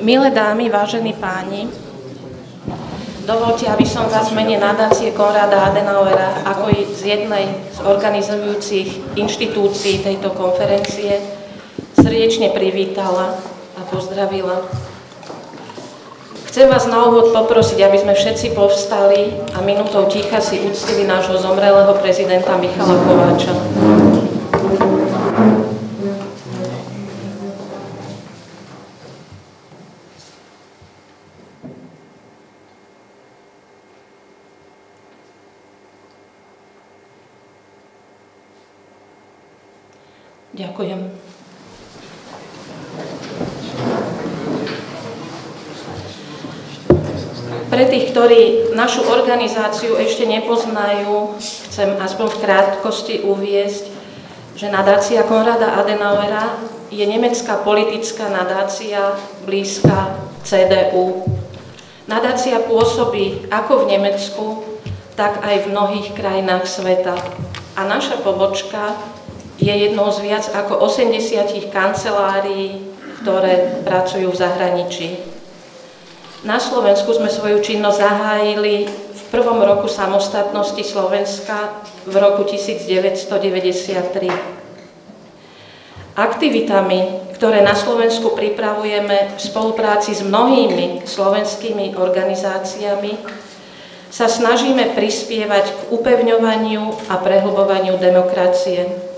Milé dámy, vážení páni, dovoľte, aby som vás v mene nadácie Konráda Adenauera, ako i z jednej z organizujúcich inštitúcií tejto konferencie, srdečne privítala a pozdravila. Chcem vás na úvod poprosiť, aby sme všetci povstali a minútou ticha si uctili nášho zomrelého prezidenta Michala Kováča. Ďakujem. Pre tých, ktorí našu organizáciu ešte nepoznajú, chcem aspoň v krátkosti uviesť, že nadácia Konráda Adenauera je nemecká politická nadácia blízka CDU. Nadácia pôsobí ako v Nemecku, tak aj v mnohých krajinách sveta. A naša pobočka je jednou z viac ako 80 kancelárií, ktoré pracujú v zahraničí. Na Slovensku sme svoju činnosť zahájili v prvom roku samostatnosti Slovenska v roku 1993. Aktivitami, ktoré na Slovensku pripravujeme v spolupráci s mnohými slovenskými organizáciami, sa snažíme prispievať k upevňovaniu a prehlbovaniu demokracie.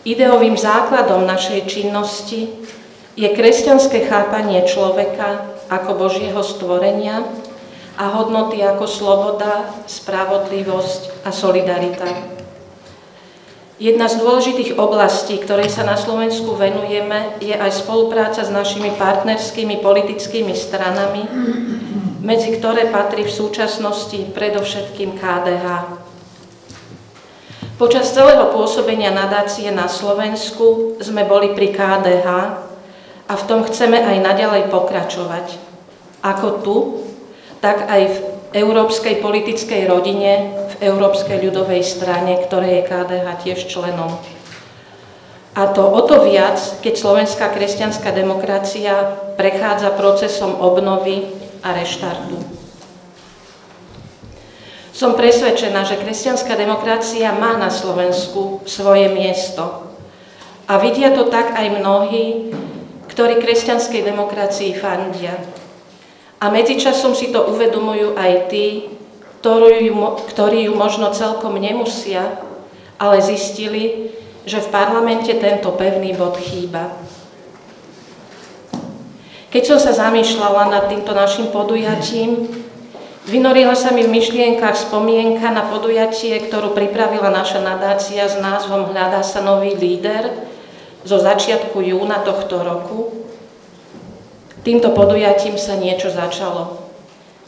Ideovým základom našej činnosti je kresťanské chápanie človeka ako Božieho stvorenia a hodnoty ako sloboda, spravodlivosť a solidarita. Jedna z dôležitých oblastí, ktorej sa na Slovensku venujeme, je aj spolupráca s našimi partnerskými politickými stranami, medzi ktoré patrí v súčasnosti predovšetkým KDH. Počas celého pôsobenia nadácie na Slovensku sme boli pri KDH a v tom chceme aj naďalej pokračovať. Ako tu, tak aj v európskej politickej rodine, v Európskej ľudovej strane, ktorej je KDH tiež členom. A to o to viac, keď slovenská kresťanská demokracia prechádza procesom obnovy a reštartu. Som presvedčená, že kresťanská demokracia má na Slovensku svoje miesto. A vidia to tak aj mnohí, ktorí kresťanskej demokracii fandia. A medzičasom si to uvedomujú aj tí, ktorí ju možno celkom nemusia, ale zistili, že v parlamente tento pevný bod chýba. Keď som sa zamýšľala nad týmto našim podujatím, vynorila sa mi v myšlienkach spomienka na podujatie, ktorú pripravila naša nadácia s názvom Hľadá sa nový líder zo začiatku júna tohto roku. Týmto podujatím sa niečo začalo.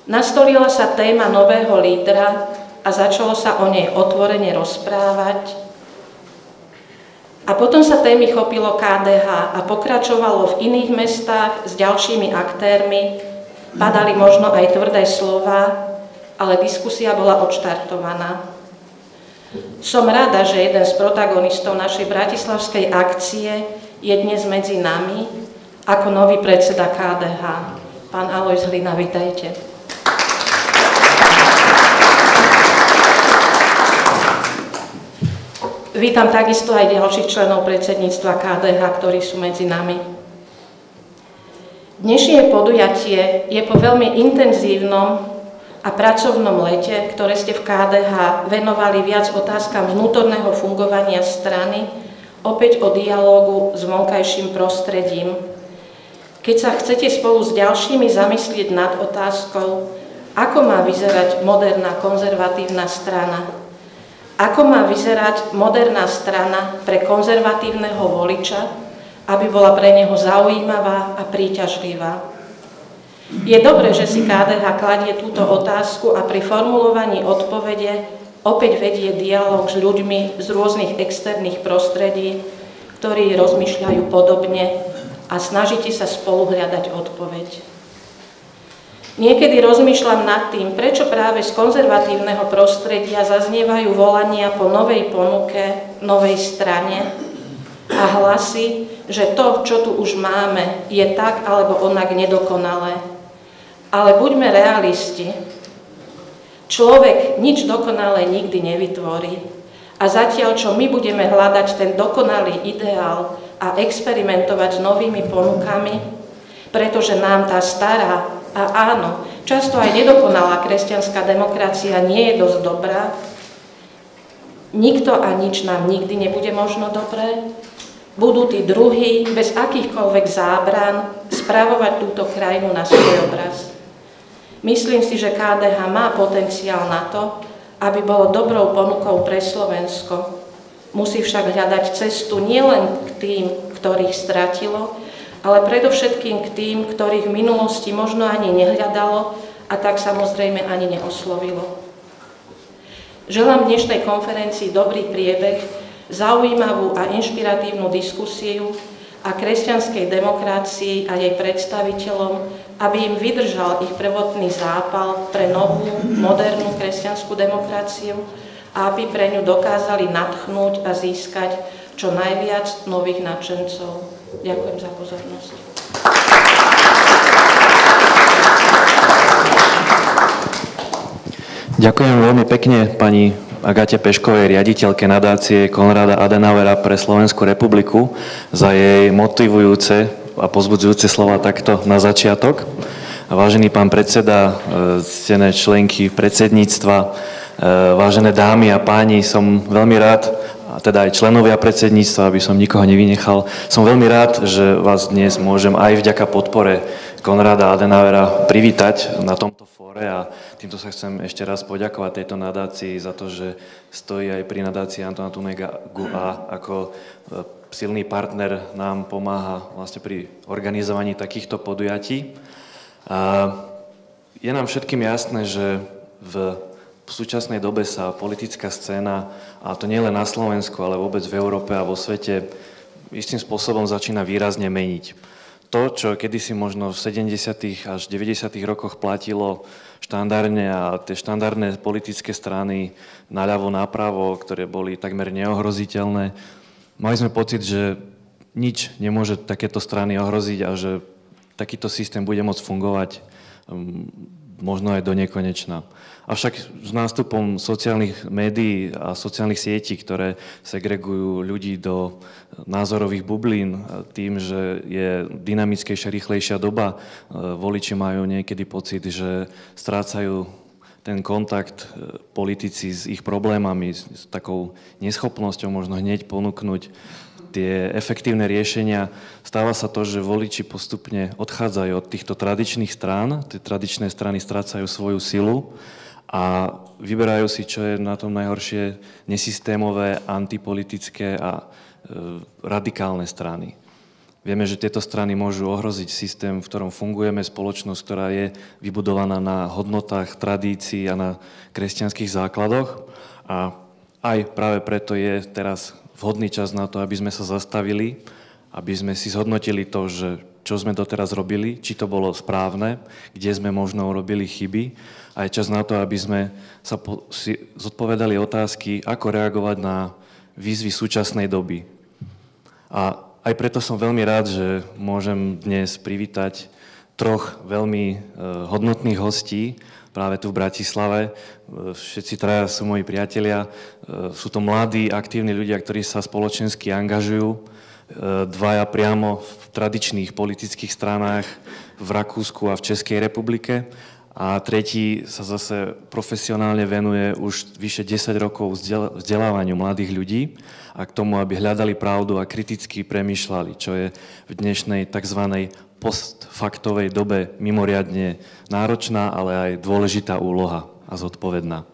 Nastolila sa téma nového lídra a začalo sa o nej otvorene rozprávať. A potom sa témy chopilo KDH a pokračovalo v iných mestách s ďalšími aktérmi. Padali možno aj tvrdé slová, ale diskusia bola odštartovaná. Som rada, že jeden z protagonistov našej bratislavskej akcie je dnes medzi nami ako nový predseda KDH. Pán Alojz Hlina, vitajte. Vítam takisto aj ďalších členov predsedníctva KDH, ktorí sú medzi nami. Dnešné podujatie je po veľmi intenzívnom a pracovnom lete, ktoré ste v KDH venovali viac otázkam vnútorného fungovania strany, opäť o dialógu s vonkajším prostredím. Keď sa chcete spolu s ďalšími zamyslieť nad otázkou, ako má vyzerať moderná konzervatívna strana, ako má vyzerať moderná strana pre konzervatívneho voliča, aby bola pre neho zaujímavá a príťažlivá. Je dobré, že si KDH kladie túto otázku a pri formulovaní odpovede opäť vedie dialóg s ľuďmi z rôznych externých prostredí, ktorí rozmýšľajú podobne a snažíte sa spolu hľadať odpoveď. Niekedy rozmýšľam nad tým, prečo práve z konzervatívneho prostredia zaznievajú volania po novej ponuke, novej strane, a hlasy, že to, čo tu už máme, je tak alebo onak nedokonalé. Ale buďme realisti. Človek nič dokonalé nikdy nevytvorí. A zatiaľ, čo my budeme hľadať ten dokonalý ideál a experimentovať s novými ponukami, pretože nám tá stará a áno, často aj nedokonalá kresťanská demokracia nie je dosť dobrá, nikto a nič nám nikdy nebude možno dobré, budú tí druhí bez akýchkoľvek zábran spravovať túto krajinu na svoj obraz. Myslím si, že KDH má potenciál na to, aby bolo dobrou ponukou pre Slovensko. Musí však hľadať cestu nielen k tým, ktorých stratilo, ale predovšetkým k tým, ktorých v minulosti možno ani nehľadalo a tak samozrejme ani neoslovilo. Želám dnešnej konferencii dobrý priebeh, zaujímavú a inšpiratívnu diskusiu a kresťanskej demokracii a jej predstaviteľom, aby im vydržal ich prvotný zápal pre novú, modernú kresťanskú demokraciu a aby pre ňu dokázali nadchnúť a získať čo najviac nových nadšencov. Ďakujem za pozornosť. Ďakujem veľmi pekne pani Agate Peškovej, riaditeľke nadácie Konráda Adenauera pre Slovenskú republiku, za jej motivujúce a pozbudzujúce slova takto na začiatok. Vážený pán predseda, ctené členky predsedníctva, vážené dámy a páni, som veľmi rád, a teda aj členovia predsedníctva, aby som nikoho nevynechal, som veľmi rád, že vás dnes môžem aj vďaka podpore Konráda Adenauera privítať na tomto fóre a týmto sa chcem ešte raz poďakovať tejto nadácii za to, že stojí aj pri nadácii Antona Tunegu a ako silný partner nám pomáha vlastne pri organizovaní takýchto podujatí. Je nám všetkým jasné, že v súčasnej dobe sa politická scéna, a to nie len na Slovensku, ale vôbec v Európe a vo svete, istým spôsobom začína výrazne meniť. To, čo kedysi možno v 70. až 90. rokoch platilo štandardne a tie štandardné politické strany naľavo, napravo, ktoré boli takmer neohroziteľné, mali sme pocit, že nič nemôže takéto strany ohroziť a že takýto systém bude môcť fungovať možno aj do nekonečna. Avšak s nástupom sociálnych médií a sociálnych sietí, ktoré segregujú ľudí do názorových bublín tým, že je dynamickejšia, rýchlejšia doba, voliči majú niekedy pocit, že strácajú ten kontakt politici s ich problémami, s takou neschopnosťou možno hneď ponúknuť tie efektívne riešenia. Stáva sa to, že voliči postupne odchádzajú od týchto tradičných strán, tie tradičné strany strácajú svoju silu a vyberajú si, čo je na tom najhoršie, nesystémové, antipolitické a radikálne strany. Vieme, že tieto strany môžu ohroziť systém, v ktorom fungujeme, spoločnosť, ktorá je vybudovaná na hodnotách, tradícií a na kresťanských základoch. A aj práve preto je teraz vhodný čas na to, aby sme sa zastavili, aby sme si zhodnotili to, že čo sme doteraz robili, či to bolo správne, kde sme možno urobili chyby. A je čas na to, aby sme sa zodpovedali otázky, ako reagovať na výzvy súčasnej doby. A aj preto som veľmi rád, že môžem dnes privítať troch veľmi hodnotných hostí práve tu v Bratislave. Všetci traja sú moji priatelia. Sú to mladí, aktívni ľudia, ktorí sa spoločensky angažujú. Dvaja priamo v tradičných politických stranách v Rakúsku a v Českej republike. A tretí sa zase profesionálne venuje už vyše 10 rokov vzdelávaniu mladých ľudí a k tomu, aby hľadali pravdu a kriticky premýšľali, čo je v dnešnej tzv. Postfaktovej dobe mimoriadne náročná, ale aj dôležitá úloha a zodpovedná.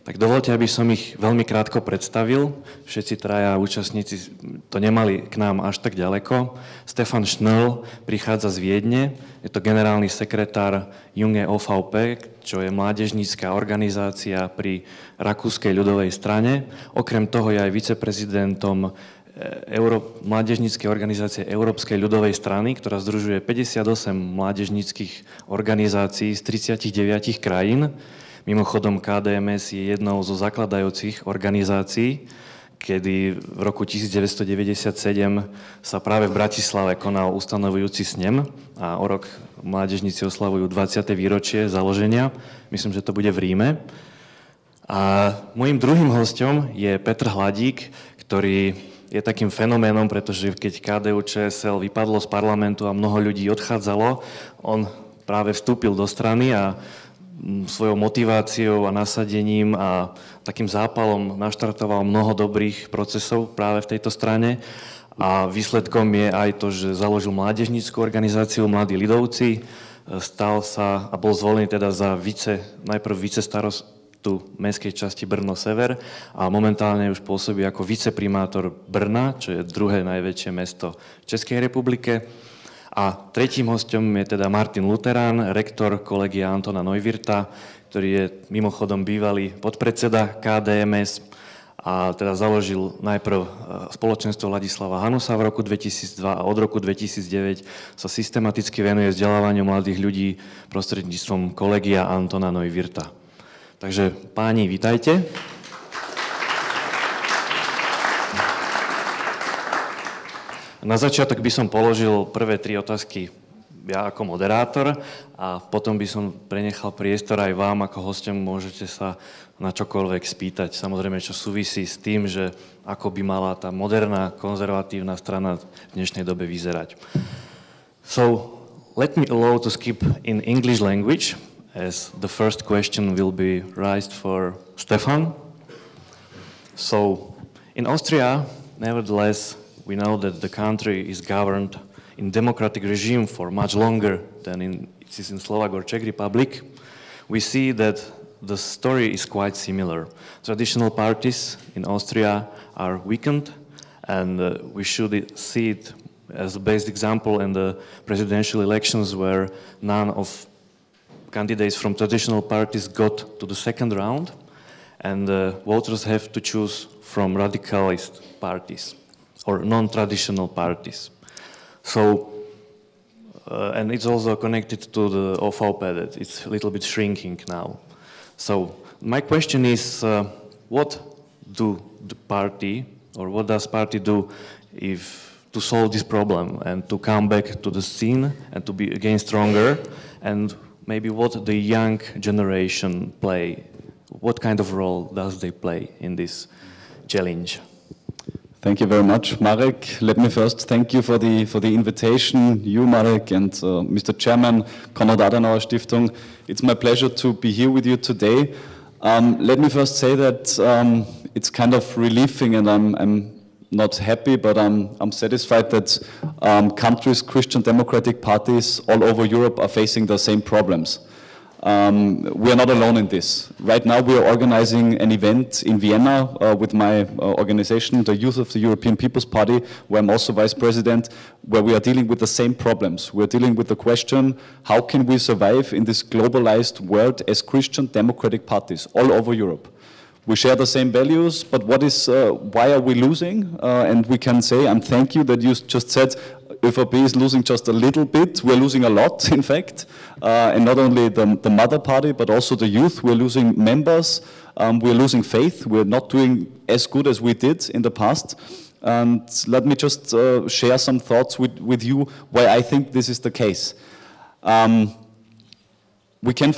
Tak dovolte, aby som ich veľmi krátko predstavil. Všetci traja účastníci to nemali k nám až tak ďaleko. Stefan Schnöll prichádza z Viedne, je to generálny sekretár Junge OVP, čo je mládežnícka organizácia pri Rakúskej ľudovej strane. Okrem toho je aj viceprezidentom mládežníckej organizácie Európskej ľudovej strany, ktorá združuje 58 mládežníckych organizácií z 39 krajín. Mimochodom KDMS je jednou zo zakladajúcich organizácií kedy v roku 1997 sa práve v Bratislave konal ustanovujúci snem a o rok mládežníci oslavujú 20. výročie založenia. Myslím, že to bude v Ríme. A môjim druhým hosťom je Petr Hladík, ktorý je takým fenoménom, pretože keď KDU-ČSL vypadlo z parlamentu a mnoho ľudí odchádzalo, on práve vstúpil do strany a svojou motiváciou a nasadením a takým zápalom naštartoval mnoho dobrých procesov práve v tejto strane. A výsledkom je aj to, že založil mládežnícku organizáciu Mladí ľudovci, stal sa a bol zvolený teda za najprv vicestarostu mestskej časti Brno Sever a momentálne už pôsobí ako viceprimátor Brna, čo je druhé najväčšie mesto v Českej republike. A tretím hosťom je teda Martin Luterán, rektor kolegia Antona Neuwirtha, ktorý je mimochodom bývalý podpredseda KDMS a teda založil najprv spoločenstvo Ladislava Hanusa v roku 2002 a od roku 2009 sa systematicky venuje vzdelávaniu mladých ľudí prostredníctvom kolegia Antona Neuwirtha. Takže páni, vítajte. Na začiatok by som položil prvé 3 otázky ja ako moderátor a potom by som prenechal priestor aj vám ako hosťom, môžete sa na čokoľvek spýtať. Samozrejme, čo súvisí s tým, že ako by mala tá moderná, konzervatívna strana v dnešnej dobe vyzerať. So, let me allow to skip in English language, as the first question will be raised for Stefan. So, in Austria, nevertheless, we know that the country is governed in democratic regime for much longer than it is in Slovak or Czech Republic. We see that the story is quite similar. Traditional parties in Austria are weakened, and we should see it as a best example in the presidential elections where none of candidates from traditional parties got to the second round, and voters have to choose from radicalist parties or non-traditional parties. So, and it's also connected to the OVP that it's a little bit shrinking now. So, my question is, what do the party, or what does party do to solve this problem and to come back to the scene and to be again stronger, and maybe what the young generation play, what kind of role does they play in this challenge? Thank you very much, Marek. Let me first thank you for the invitation, you, Marek, and Mr. Chairman, Konrad Adenauer Stiftung. It's my pleasure to be here with you today. Let me first say that it's kind of relieving, and I'm not happy, but I'm satisfied that countries, Christian democratic parties all over Europe are facing the same problems. We are not alone in this. Right now we are organizing an event in Vienna with my organization, the Youth of the European People's Party, where I'm also vice president, where we are dealing with the same problems. We are dealing with the question, how can we survive in this globalized world as Christian democratic parties all over Europe? We share the same values, but why are we losing? And we can say, and thank you that you just said, ÖVP is losing just a little bit. We're losing a lot, in fact. And not only the mother party, but also the youth. We're losing members. We're losing faith. We're not doing as good as we did in the past. And let me just share some thoughts with you why I think this is the case. We can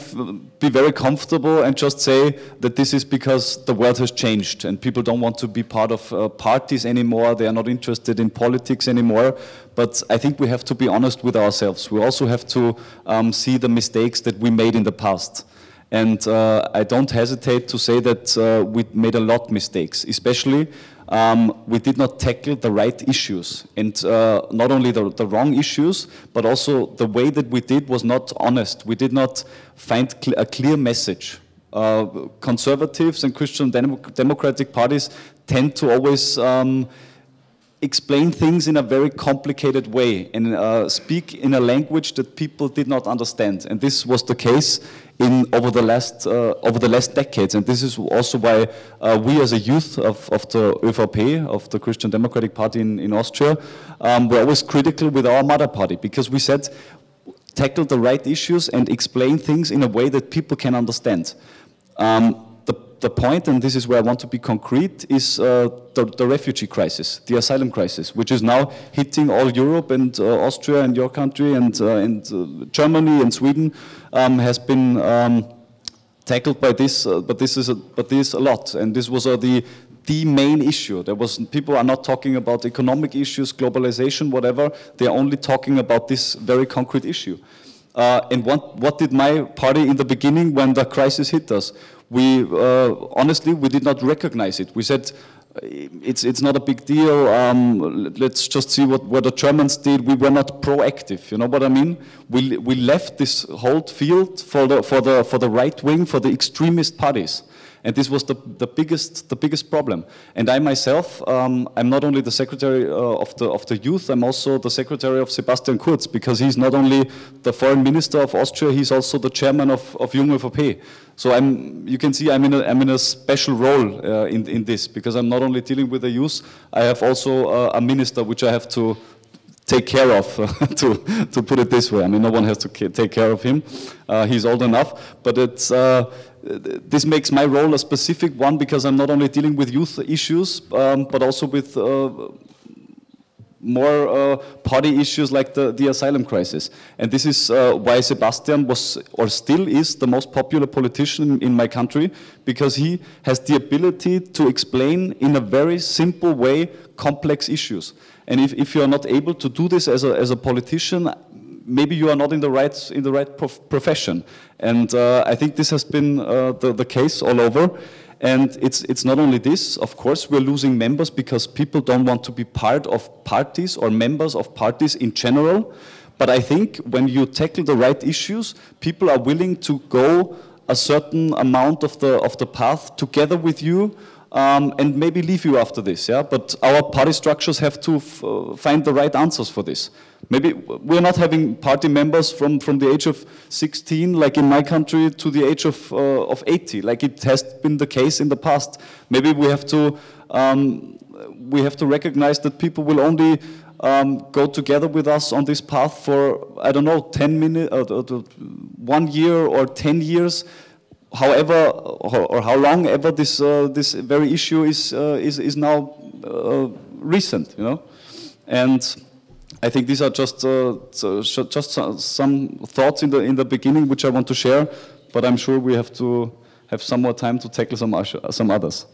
be very comfortable and just say that this is because the world has changed and people don't want to be part of parties anymore, they are not interested in politics anymore. But I think we have to be honest with ourselves. We also have to see the mistakes that we made in the past. And I don't hesitate to say that we made a lot of mistakes, especially we did not tackle the right issues, and not only the wrong issues, but also the way that we did was not honest. We did not find a clear message. Conservatives and Christian democratic parties tend to always explain things in a very complicated way and speak in a language that people did not understand. And this was the case over the last decades. And this is also why we as a youth of the ÖVP, of the Christian Democratic Party in Austria, were always critical with our mother party, because we said, tackle the right issues and explain things in a way that people can understand. The the point, and this is where I want to be concrete, is the refugee crisis, the asylum crisis, which is now hitting all Europe, and Austria and your country and Germany and Sweden has been tackled by this, but this is a lot, and this was the main issue. People are not talking about economic issues, globalization, whatever. They are only talking about this very concrete issue. And what did my party in the beginning when the crisis hit us? We honestly, we did not recognize it. We said, it's not a big deal, let's just see what the Germans did. We were not proactive, you know what I mean? We left this whole field for the right wing, for the extremist parties. And this was the biggest problem. And I myself, I'm not only the secretary of the youth, I'm also the secretary of Sebastian Kurz, because he's not only the foreign minister of Austria, he's also the chairman of Junge ÖVP. So you can see I'm in a special role in this, because I'm not only dealing with the youth, I have also a minister which I have to take care of, to put it this way. I mean, no one has to take care of him. He's old enough, but this makes my role a specific one, because I'm not only dealing with youth issues, but also with more party issues like the asylum crisis. And this is why Sebastian was, or still is, the most popular politician in my country, because he has the ability to explain in a very simple way complex issues. And if you are not able to do this as a politician, maybe you are not in the right profession. And I think this has been the case all over. And it's not only this, of course, we're losing members because people don't want to be part of parties or members of parties in general. But I think when you tackle the right issues, people are willing to go a certain amount of the path together with you, and maybe leave you after this, yeah? But our party structures have to find the right answers for this. Maybe we're not having party members from the age of 16, like in my country, to the age of 80, like it has been the case in the past. Maybe we have to recognize that people will only go together with us on this path for, I don't know, 10 minutes, 1 year or 10 years, however, or how long ever this very issue is now recent, you know. And I think these are just some thoughts in the beginning which I want to share, but I'm sure we have to have some more time to tackle some others.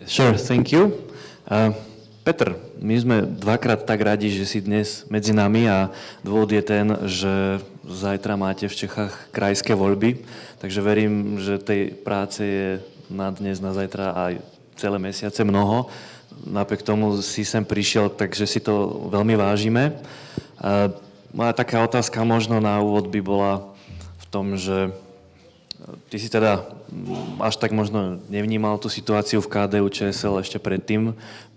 Sure, thank you. Petr, my sme dvakrát tak radi, že si dnes medzi nami, a dôvod je ten, že zajtra máte v Čechách krajské voľby, takže verím, že tej práce je na dnes, na zajtra aj celé mesiace mnoho. Napriek tomu si sem prišiel, takže si to veľmi vážime. Moja taká otázka možno na úvod by bola v tom, že ty si teda až tak možno nevnímal tú situáciu v KDU-ČSL ešte predtým,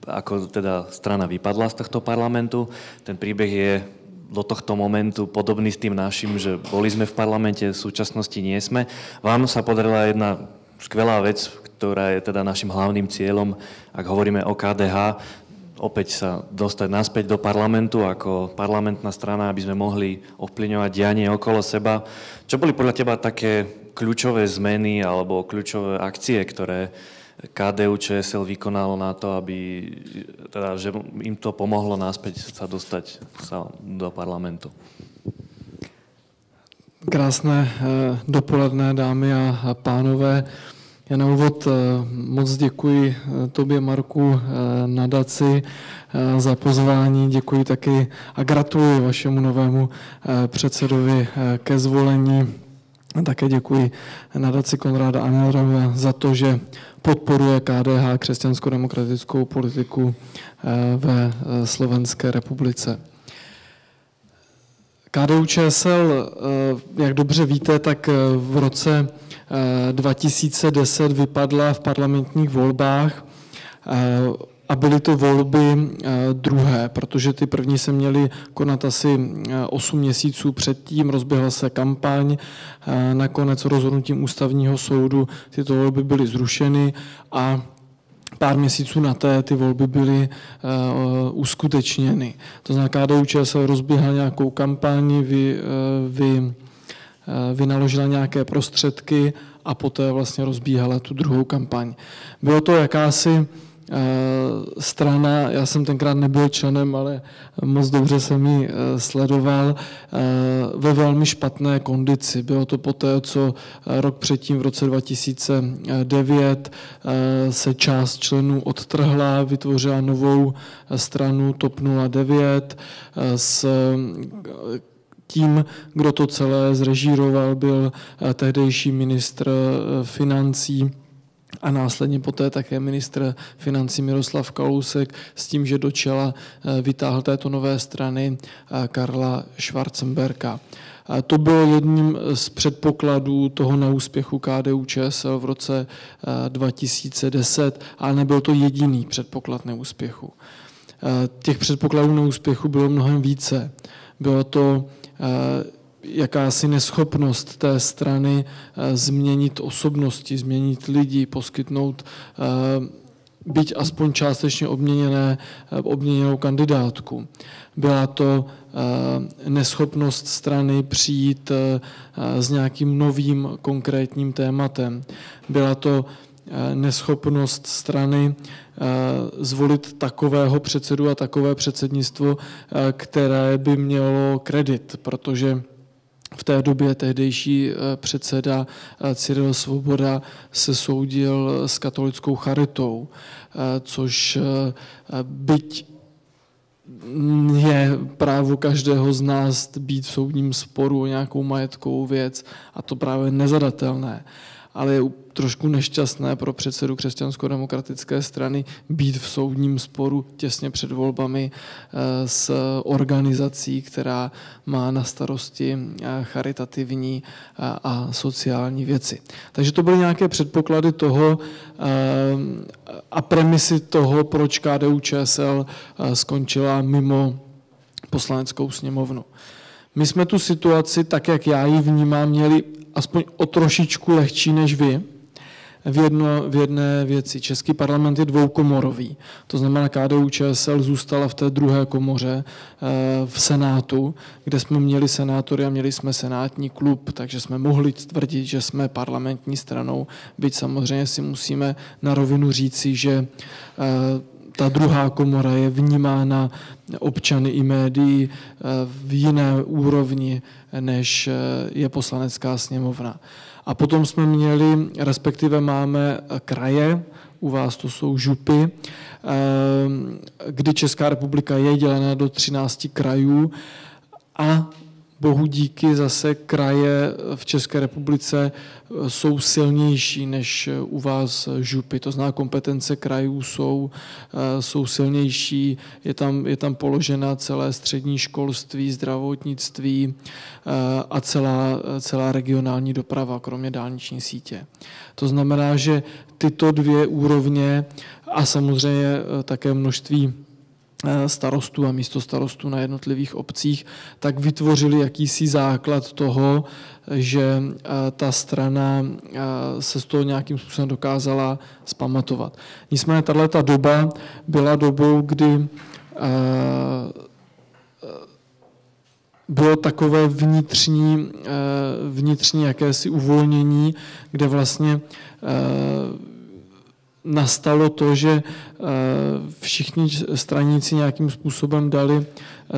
ako teda strana vypadla z tohto parlamentu. Ten príbeh je do tohto momentu podobný s tým našim, že boli sme v parlamente, v súčasnosti nie sme. Vám sa podarila jedna skvelá vec, ktorá je teda našim hlavným cieľom, ak hovoríme o KDH, opäť sa dostať naspäť do parlamentu ako parlamentná strana, aby sme mohli ovplyvňovať dianie okolo seba. Čo boli podľa teba také kľúčové zmeny alebo kľúčové akcie, ktoré KDU-ČSL vykonalo na to, aby teda, že im to pomohlo naspäť sa dostať do parlamentu? Krásné dopoledne, dámy a pánové. Já na úvod moc děkuji tobě, Marku, nadaci za pozvání. Děkuji taky a gratuluji vašemu novému předsedovi ke zvolení. Také děkuji nadaci Konráda Adenauera za to, že podporuje KDH, křesťansko-demokratickou politiku ve Slovenské republice. KDU-ČSL, jak dobře víte, tak v roce 2010 vypadla v parlamentních volbách a byly to volby druhé, protože ty první se měly konat asi 8 měsíců předtím, rozběhla se kampaň, nakonec rozhodnutím ústavního soudu tyto volby byly zrušeny a pár měsíců na té ty volby byly uskutečněny. To znamená, KDU-ČSL rozběhla nějakou kampaň, vynaložila nějaké prostředky a poté vlastně rozbíhala tu druhou kampaň. Bylo to jakási strana, já jsem tenkrát nebyl členem, ale moc dobře jsem ji sledoval, ve velmi špatné kondici. Bylo to poté, co rok předtím, v roce 2009, se část členů odtrhla, vytvořila novou stranu TOP 09 s tím, kdo to celé zrežíroval, byl tehdejší ministr financí a následně poté také ministr financí Miroslav Kalousek s tím, že do čela vytáhl této nové strany Karla Schwarzenberga. To bylo jedním z předpokladů toho neúspěchu KDU-ČSL v roce 2010, ale nebyl to jediný předpoklad neúspěchu. Těch předpokladů neúspěchu bylo mnohem více. Bylo to jakási neschopnost té strany změnit osobnosti, změnit lidi, poskytnout byť aspoň částečně obměněnou kandidátku. Byla to neschopnost strany přijít s nějakým novým konkrétním tématem. Byla to neschopnost strany zvolit takového předsedu a takové předsednictvo, které by mělo kredit, protože v té době tehdejší předseda Cyril Svoboda se soudil s katolickou charitou, což byť je právo každého z nás být v soudním sporu o nějakou majetkovou věc a to právě nezadatelné, ale je trošku nešťastné pro předsedu křesťansko-demokratické strany být v soudním sporu těsně před volbami s organizací, která má na starosti charitativní a sociální věci. Takže to byly nějaké předpoklady toho a premisy toho, proč KDU-ČSL skončila mimo poslaneckou sněmovnu. My jsme tu situaci, tak jak já ji vnímám, měli aspoň o trošičku lehčí než vy v jedné věci. Český parlament je dvoukomorový. To znamená, KDU-ČSL zůstala v té druhé komoře v Senátu, kde jsme měli senátory a měli jsme senátní klub, takže jsme mohli tvrdit, že jsme parlamentní stranou, byť samozřejmě si musíme na rovinu říci, že ta druhá komora je vnímána občany i médií v jiné úrovni, než je poslanecká sněmovna. A potom jsme měli, respektive máme kraje, u vás to jsou župy, kdy Česká republika je dělena do 13 krajů a bohu díky zase kraje v České republice jsou silnější než u vás župy. To znamená, kompetence krajů jsou silnější, je tam položena celé střední školství, zdravotnictví a celá regionální doprava, kromě dálniční sítě. To znamená, že tyto dvě úrovně a samozřejmě také množství starostů a místostarostů na jednotlivých obcích, tak vytvořili jakýsi základ toho, že ta strana se z toho nějakým způsobem dokázala zpamatovat. Nicméně tato doba byla dobou, kdy bylo takové vnitřní jakési uvolnění, kde vlastně nastalo to, že všichni straníci nějakým způsobem dali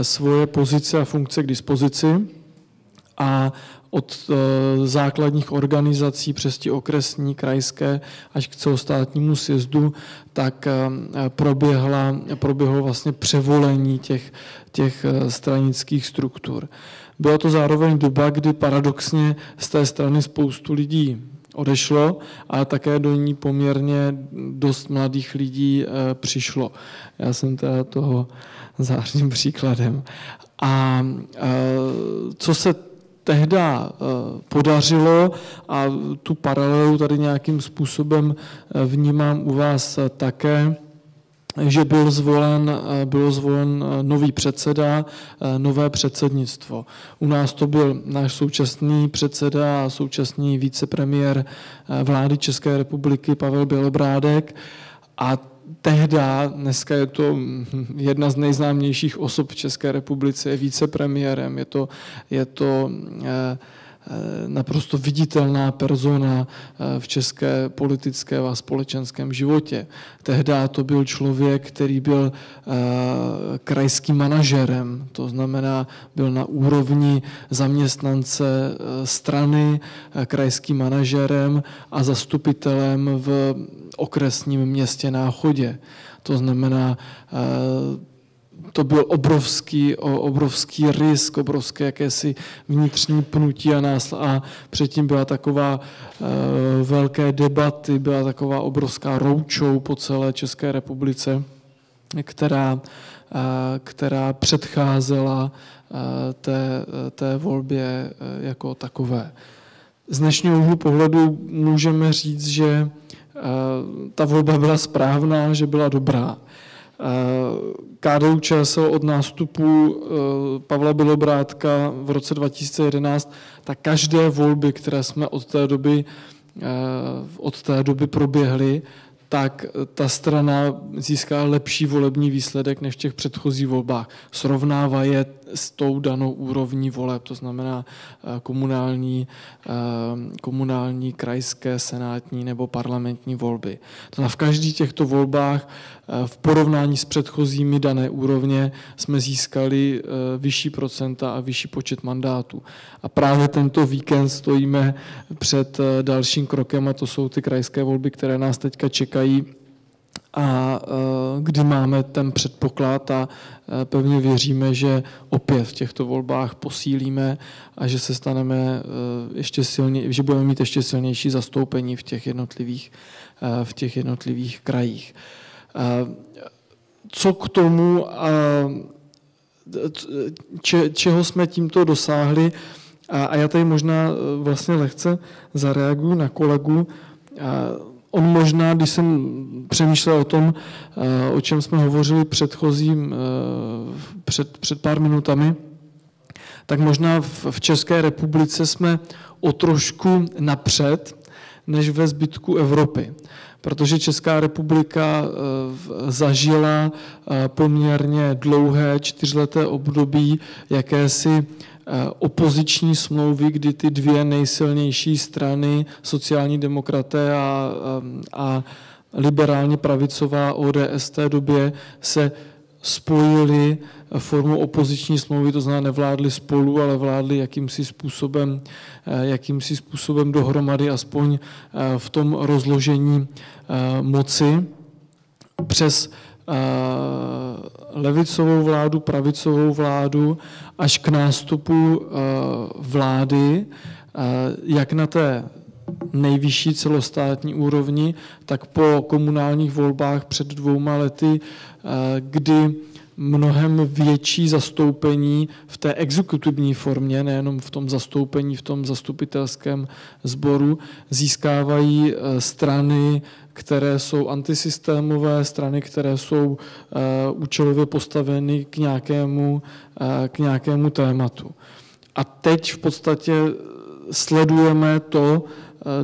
svoje pozice a funkce k dispozici a od základních organizací přes ty okresní, krajské až k celostátnímu sjezdu, tak proběhlo vlastně převolení těch stranických struktur. Byla to zároveň doba, kdy paradoxně z té strany spoustu lidí odešlo, ale také do ní poměrně dost mladých lidí přišlo. Já jsem teda toho zářným příkladem. A co se tehda podařilo, a tu paralelu tady nějakým způsobem vnímám u vás také, že bylo zvolen nový předseda, nové předsednictvo. U nás to byl náš současný předseda a současný vicepremiér vlády České republiky Pavel Bělobrádek a tehda, dneska je to jedna z nejznámějších osob v České republice, je vicepremiérem, je to naprosto viditelná persona v české politické a společenském životě. Tehdy to byl člověk, který byl krajským manažerem, to znamená, byl na úrovni zaměstnance strany, krajským manažerem a zastupitelem v okresním městě Náchodě. To znamená, to byl obrovský risk, obrovské jakési vnitřní pnutí a předtím byla taková velké debaty, byla taková obrovská roadshow po celé České republice, která předcházela té volbě jako takové. Z dnešního úhlu pohledu můžeme říct, že ta volba byla správná, že byla dobrá. KDU-ČSL od nástupu Pavla Bělobrádka v roce 2011, tak každé volby, které jsme od té doby proběhly, tak ta strana získá lepší volební výsledek než v těch předchozích volbách. Srovnává je s tou danou úrovní voleb, to znamená komunální, krajské, senátní nebo parlamentní volby. To znamená, v každých těchto volbách v porovnání s předchozími dané úrovně jsme získali vyšší procenta a vyšší počet mandátů. A právě tento víkend stojíme před dalším krokem a to jsou ty krajské volby, které nás teďka čekají a kdy máme ten předpoklad a pevně věříme, že opět v těchto volbách posílíme a že se staneme že budeme mít ještě silnější zastoupení v těch jednotlivých krajích. Co k tomu, čeho jsme tímto dosáhli, a já tady možná vlastně lehce zareaguju na kolegu. On možná, když jsem přemýšlel o tom, o čem jsme hovořili před pár minutami, tak možná v České republice jsme o trošku napřed než ve zbytku Evropy. Protože Česká republika zažila poměrně dlouhé 4leté období jakési opoziční smlouvy, kdy ty dvě nejsilnější strany, sociální demokraté a liberálně pravicová ODS v té době se spojili formou opoziční smlouvy, to znamená nevládli spolu, ale vládli jakýmsi způsobem dohromady, aspoň v tom rozložení moci přes levicovou vládu, pravicovou vládu až k nástupu vlády, jak na té nejvyšší celostátní úrovni, tak po komunálních volbách před 2 lety, kdy mnohem větší zastoupení v té exekutivní formě, nejenom v tom zastoupení, v tom zastupitelském sboru, získávají strany, které jsou antisystémové, strany, které jsou účelově postaveny k nějakému tématu. A teď v podstatě sledujeme to,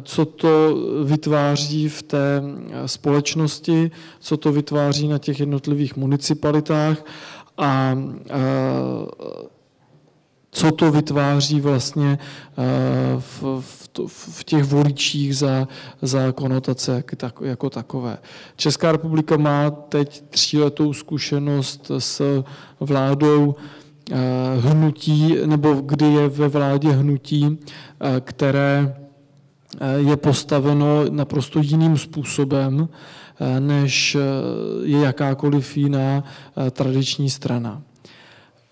co to vytváří v té společnosti, co to vytváří na těch jednotlivých municipalitách a co to vytváří vlastně v těch voličích za konotace jako takové. Česká republika má teď 3letou zkušenost s vládou hnutí, nebo kdy je ve vládě hnutí, které je postaveno naprosto jiným způsobem, než je jakákoliv jiná tradiční strana.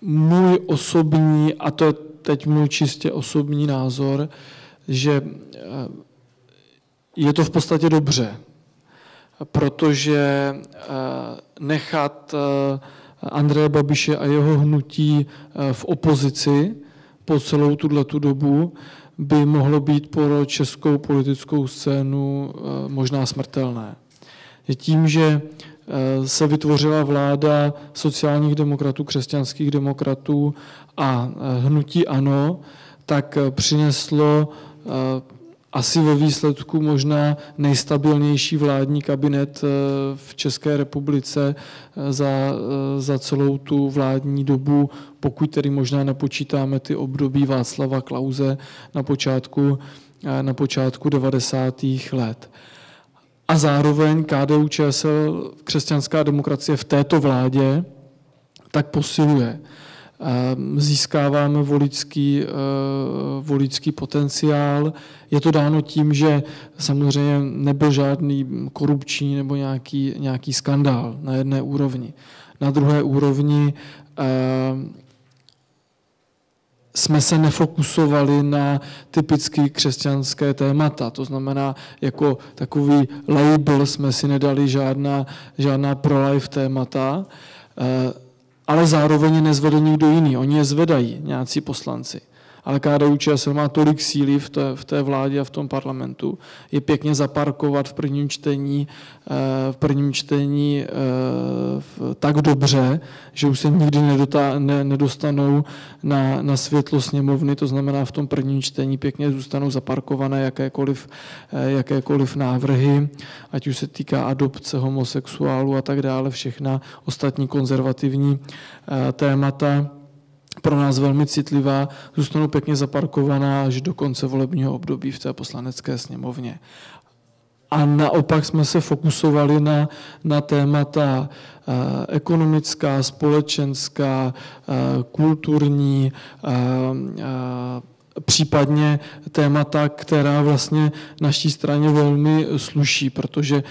Můj osobní, a to je teď můj čistě osobní názor, že je to v podstatě dobře, protože nechat Andreje Babiše a jeho hnutí v opozici po celou tuhletu dobu by mohlo být pro českou politickou scénu možná smrtelné. Tím, že se vytvořila vláda sociálních demokratů, křesťanských demokratů a hnutí ANO, tak přineslo asi ve výsledku možná nejstabilnější vládní kabinet v České republice za celou tu vládní dobu, pokud tedy možná nepočítáme ty období Václava Klause na počátku 90. let. A zároveň KDU-ČSL, křesťanská demokracie v této vládě, tak posiluje. Získáváme voličský potenciál. Je to dáno tím, že samozřejmě nebyl žádný korupční nebo nějaký skandál na jedné úrovni. Na druhé úrovni jsme se nefokusovali na typicky křesťanské témata. To znamená, jako takový label jsme si nedali žádná pro-life témata, ale zároveň je nezvede nikdo jiný. Oni je zvedají, nějací poslanci. Ale KDU-ČSL má tolik síly v té vládě a v tom parlamentu. Je pěkně zaparkovat v prvním čtení tak dobře, že už se nikdy nedostanou na světlo sněmovny, to znamená v tom prvním čtení pěkně zůstanou zaparkované jakékoliv návrhy, ať už se týká adopce, homosexuálů a tak dále, všechna ostatní konzervativní témata, pro nás velmi citlivá, zůstanou pěkně zaparkovaná až do konce volebního období v té poslanecké sněmovně. A naopak jsme se fokusovali na témata ekonomická, společenská, kulturní, případně témata, která vlastně naší straně velmi sluší, protože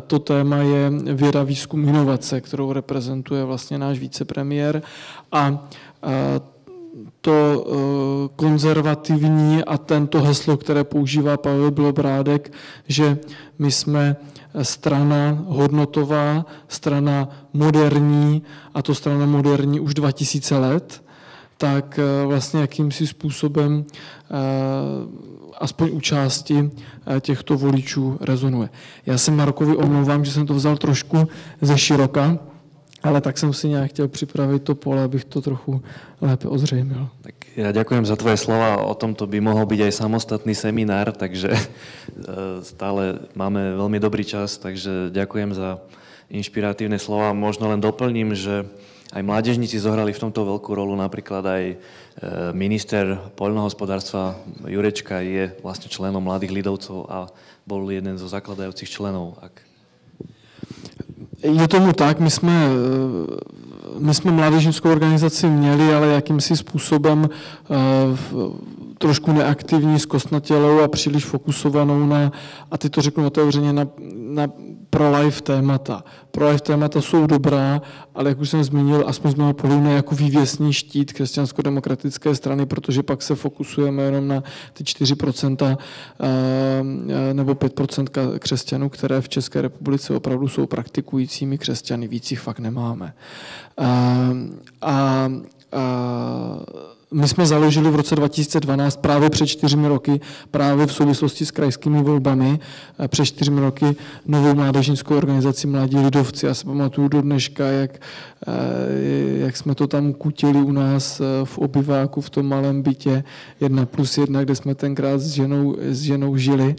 to téma je věda, výzkum, inovace, kterou reprezentuje vlastně náš vicepremiér, a to konzervativní a tento heslo, které používá Pavel Bělobrádek, že my jsme strana hodnotová, strana moderní, a to strana moderní už 2000 let, tak vlastně jakýmsi způsobem aspoň u části těchto voličů rezonuje. Já se Markovi omlouvám, že jsem to vzal trošku ze široka, ale tak jsem si nějak chtěl připravit to pole, abych to trochu lépe ozřejmil. Tak ja ďakujem za tvoje slova. O tomto by mohol byť aj samostatný seminár, takže stále máme veľmi dobrý čas, takže ďakujem za inšpiratívne slova. Možno len doplním, že aj mládežníci zohrali v tomto veľkú rolu, napríklad aj minister poľnohospodárstva Jurečka je vlastne členom Mladých lidovcov a bol jeden zo zakladajúcich členov. Je tomu tak, my jsme mládežnickou organizaci měli, ale jakýmsi způsobem trošku neaktivní, zkostnatělou a příliš fokusovanou a ty to řeknu otevřeně, na pro-life témata. Pro-life témata jsou dobrá, ale jak už jsem zmínil, aspoň z mého pohledu ne jako vývěsný štít křesťansko-demokratické strany, protože pak se fokusujeme jenom na ty 4% nebo 5% křesťanů, které v České republice opravdu jsou praktikujícími křesťany. Víc jich fakt nemáme. My jsme založili v roce 2012, právě před 4 roky, právě v souvislosti s krajskými volbami, před 4 roky novou mládežnickou organizaci Mladí lidovci. Já se pamatuju do dneška, jak jsme to tam kutili u nás v obyváku, v tom malém bytě 1+1, kde jsme tenkrát s ženou žili.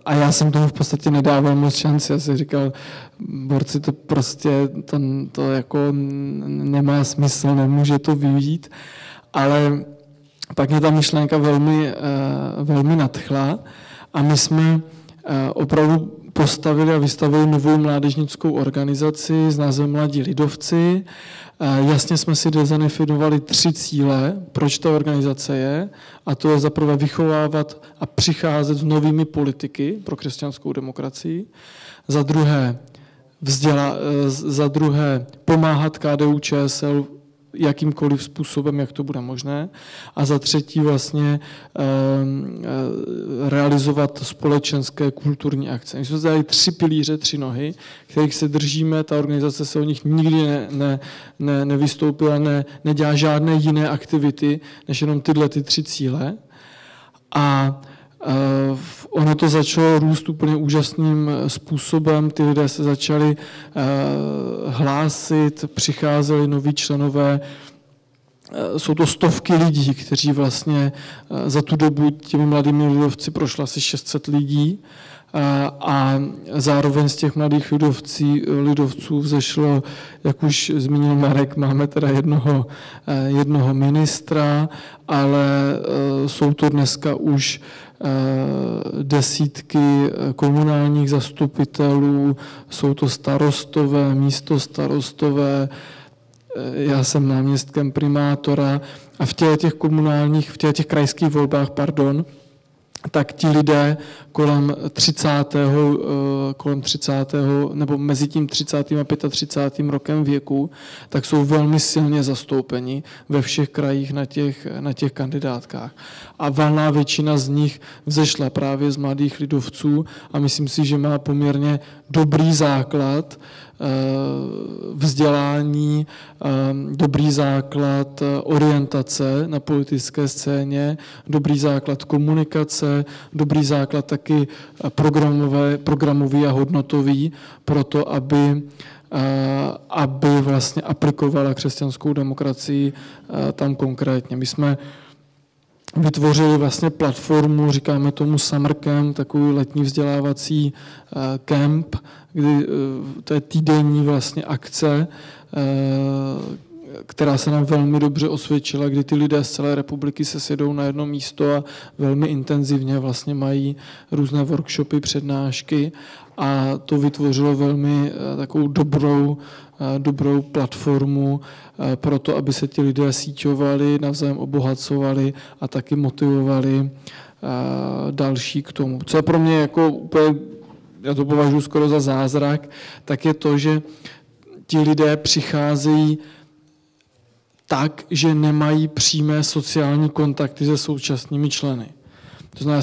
A já jsem tomu v podstatě nedával moc šanci. Já jsem říkal, borci, to prostě to jako nemá smysl, nemůže to vyjít. Ale pak mě ta myšlenka velmi nadchla a my jsme opravdu postavili a vystavili novou mládežnickou organizaci s názvem Mladí lidovci. Jasně jsme si dezadefinovali 3 cíle, proč ta organizace je, a to je zaprvé vychovávat a přicházet s novými politiky pro křesťanskou demokracii, za druhé pomáhat KDU-ČSL jakýmkoliv způsobem, jak to bude možné, a za třetí vlastně realizovat společenské kulturní akce. My jsme dali 3 pilíře, 3 nohy, kterých se držíme, ta organizace se o nich nikdy nevystoupila, nedělá žádné jiné aktivity, než jenom tyhle 3 cíle. A ono to začalo růst úplně úžasným způsobem, ty lidé se začali hlásit, přicházeli noví členové, jsou to stovky lidí, kteří vlastně za tu dobu těmi mladými lidovci prošlo asi 600 lidí a zároveň z těch mladých lidovců vzešlo, jak už zmínil Marek, máme teda jednoho ministra, ale jsou to dneska už desítky komunálních zastupitelů, jsou to starostové, místostarostové, já jsem náměstkem primátora a v těch krajských volbách, tak ti lidé kolem 30. nebo mezi tím 30. a 35. rokem věku, tak jsou velmi silně zastoupeni ve všech krajích na těch kandidátkách. A valná většina z nich vzešla právě z mladých lidovců a myslím si, že má poměrně dobrý základ vzdělání, dobrý základ orientace na politické scéně, dobrý základ komunikace, dobrý základ taky programový a hodnotový pro to, aby vlastně aplikovala křesťanskou demokracii tam konkrétně. My jsme vytvořili vlastně platformu, říkáme tomu Summer Camp, takový letní vzdělávací kemp, kdy to je týdenní vlastně akce, která se nám velmi dobře osvědčila, kdy ty lidé z celé republiky se sjedou na jedno místo a velmi intenzivně vlastně mají různé workshopy, přednášky a to vytvořilo velmi takovou dobrou platformu pro to, aby se ti lidé síťovali, navzájem obohacovali a taky motivovali další k tomu. Co je pro mě jako úplně, já to považuji skoro za zázrak, tak je to, že ti lidé přicházejí tak, že nemají přímé sociální kontakty se současnými členy. To znamená,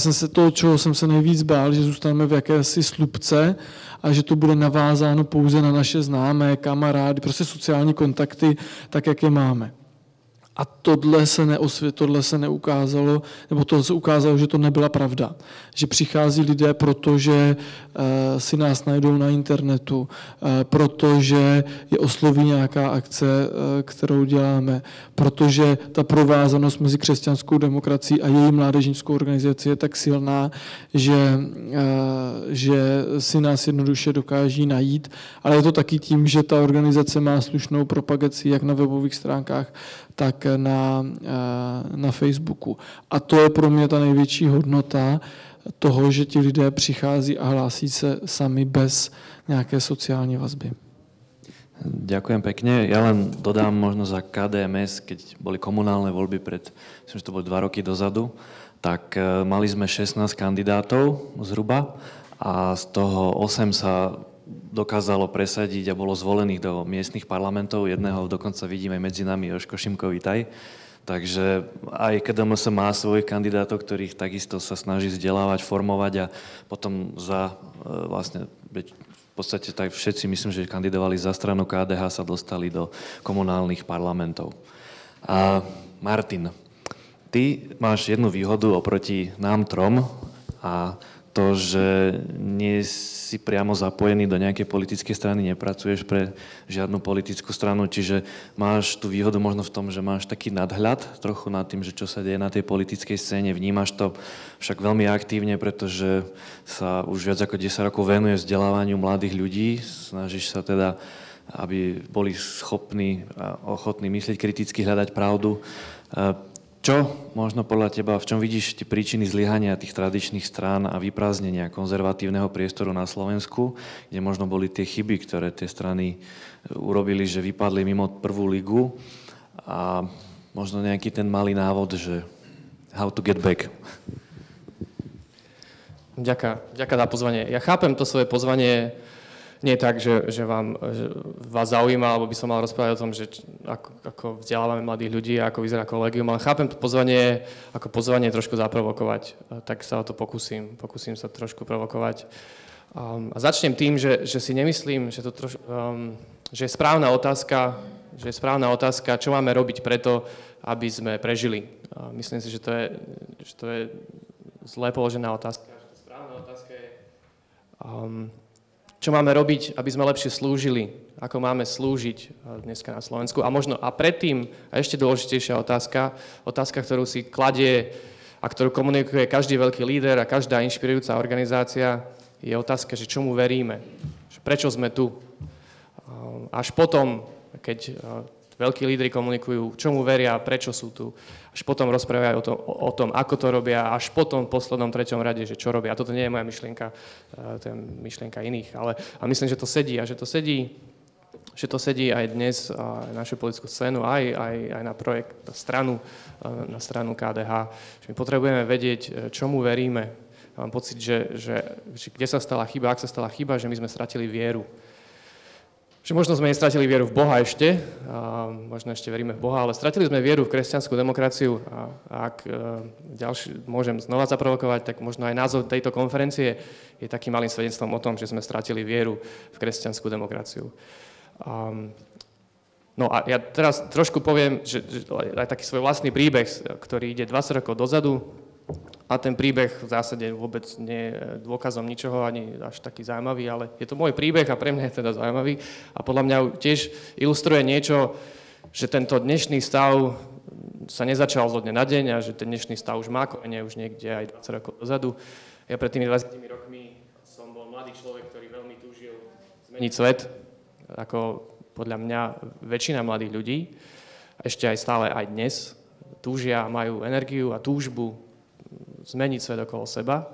čeho jsem se nejvíc bál, že zůstaneme v jakési slupce a že to bude navázáno pouze na naše známé, kamarády, prostě sociální kontakty, tak, jak je máme. A tohle se neukázalo, nebo to se ukázalo, že to nebyla pravda. Že přichází lidé, protože si nás najdou na internetu, protože je osloví nějaká akce, kterou děláme, protože ta provázanost mezi křesťanskou demokracií a její mládežnickou organizací je tak silná, že si nás jednoduše dokáží najít. Ale je to taky tím, že ta organizace má slušnou propagaci jak na webových stránkách, tak na Facebooku. A to je pro mě ta největší hodnota toho, že ti lidé přichází a hlásí se sami bez nějaké sociální vazby. Ďakujem pekne. Ja len dodám možno za KDMS, keď boli komunálne voľby myslím, že to boli 2 roky dozadu, tak mali sme 16 kandidátov zhruba a z toho 8 sa dokázalo presadiť a bolo zvolených do miestnych parlamentov. Jedného dokonca vidím aj medzi nami, Jožko Šimko, vítaj. Takže aj KDMS má svojich kandidátov, ktorých takisto sa snaží vzdelávať, formovať a potom vlastne v podstate tak všetci, myslím, že kandidovali za stranu KDH, sa dostali do komunálnych parlamentov. A Martin, ty máš jednu výhodu oproti nám trom a to, že nie si priamo zapojený do nejakej politickej strany, nepracuješ pre žiadnu politickú stranu, čiže máš tú výhodu možno v tom, že máš taký nadhľad trochu nad tým, že čo sa deje na tej politickej scéne, vnímaš to však veľmi aktívne, pretože sa už viac ako 10 rokov venuješ vzdelávaniu mladých ľudí, snažíš sa teda, aby boli schopní a ochotní myslieť kriticky, hľadať pravdu. Čo možno podľa teba, v čom vidíš tie príčiny zlyhania tých tradičných strán a vyprázdnenia konzervatívneho priestoru na Slovensku, kde možno boli tie chyby, ktoré tie strany urobili, že vypadli mimo prvú ligu a možno nejaký ten malý návod, že how to get back? Ďakujem za pozvanie. Ja chápem to svoje pozvanie nie tak, že vás zaujíma, alebo by som mal rozprávať o tom, že ako vzdelávame mladých ľudí a ako vyzerá kolegium, ale chápem to pozvanie ako pozvanie trošku zaprovokovať. Tak sa o to pokúsim sa trošku provokovať. A začnem tým, že si nemyslím, že je správna otázka, čo máme robiť preto, aby sme prežili. Myslím si, že to je zle položená otázka. Správna otázka je, čo máme robiť, aby sme lepšie slúžili, ako máme slúžiť dneska na Slovensku. A možno a predtým, a ešte dôležitejšia otázka, ktorú si kladie a ktorú komunikuje každý veľký líder a každá inšpirujúca organizácia, je otázka, že čomu veríme, že prečo sme tu. Až potom, keď veľkí lídri komunikujú, čomu veria, prečo sú tu, až potom rozprávajú o tom, ako to robia, až potom v poslednom treťom rade, že čo robia. A toto nie je moja myšlienka, to je myšlienka iných, ale myslím, že to sedí a že to sedí aj dnes na našu politickú scénu, aj na projekt, na stranu KDH. Že my potrebujeme vedieť, čomu veríme. Mám pocit, že kde sa stala chyba, ak sa stala chyba, že my sme stratili vieru. Že možno sme nestratili vieru v Boha ešte, možno ešte veríme v Boha, ale stratili sme vieru v kresťanskú demokraciu. A ak môžem znova zaprovokovať, tak možno aj názov tejto konferencie je takým malým svedectvom o tom, že sme stratili vieru v kresťanskú demokraciu. No a ja teraz trošku poviem, že aj taký svoj vlastný príbeh, ktorý ide 20 rokov dozadu, a ten príbeh v zásade vôbec nie je dôkazom ničoho, ani až taký zaujímavý, ale je to môj príbeh a pre mňa je teda zaujímavý. A podľa mňa tiež ilustruje niečo, že tento dnešný stav sa nezačal zo dňa na deň a že ten dnešný stav už má korene už niekde aj 20 rokov dozadu. Ja pred tými 20 rokmi som bol mladý človek, ktorý veľmi túžil zmeniť svet, ako podľa mňa väčšina mladých ľudí, ešte aj stále aj dnes, túžia, majú energiu a túžbu zmeniť svet okolo seba.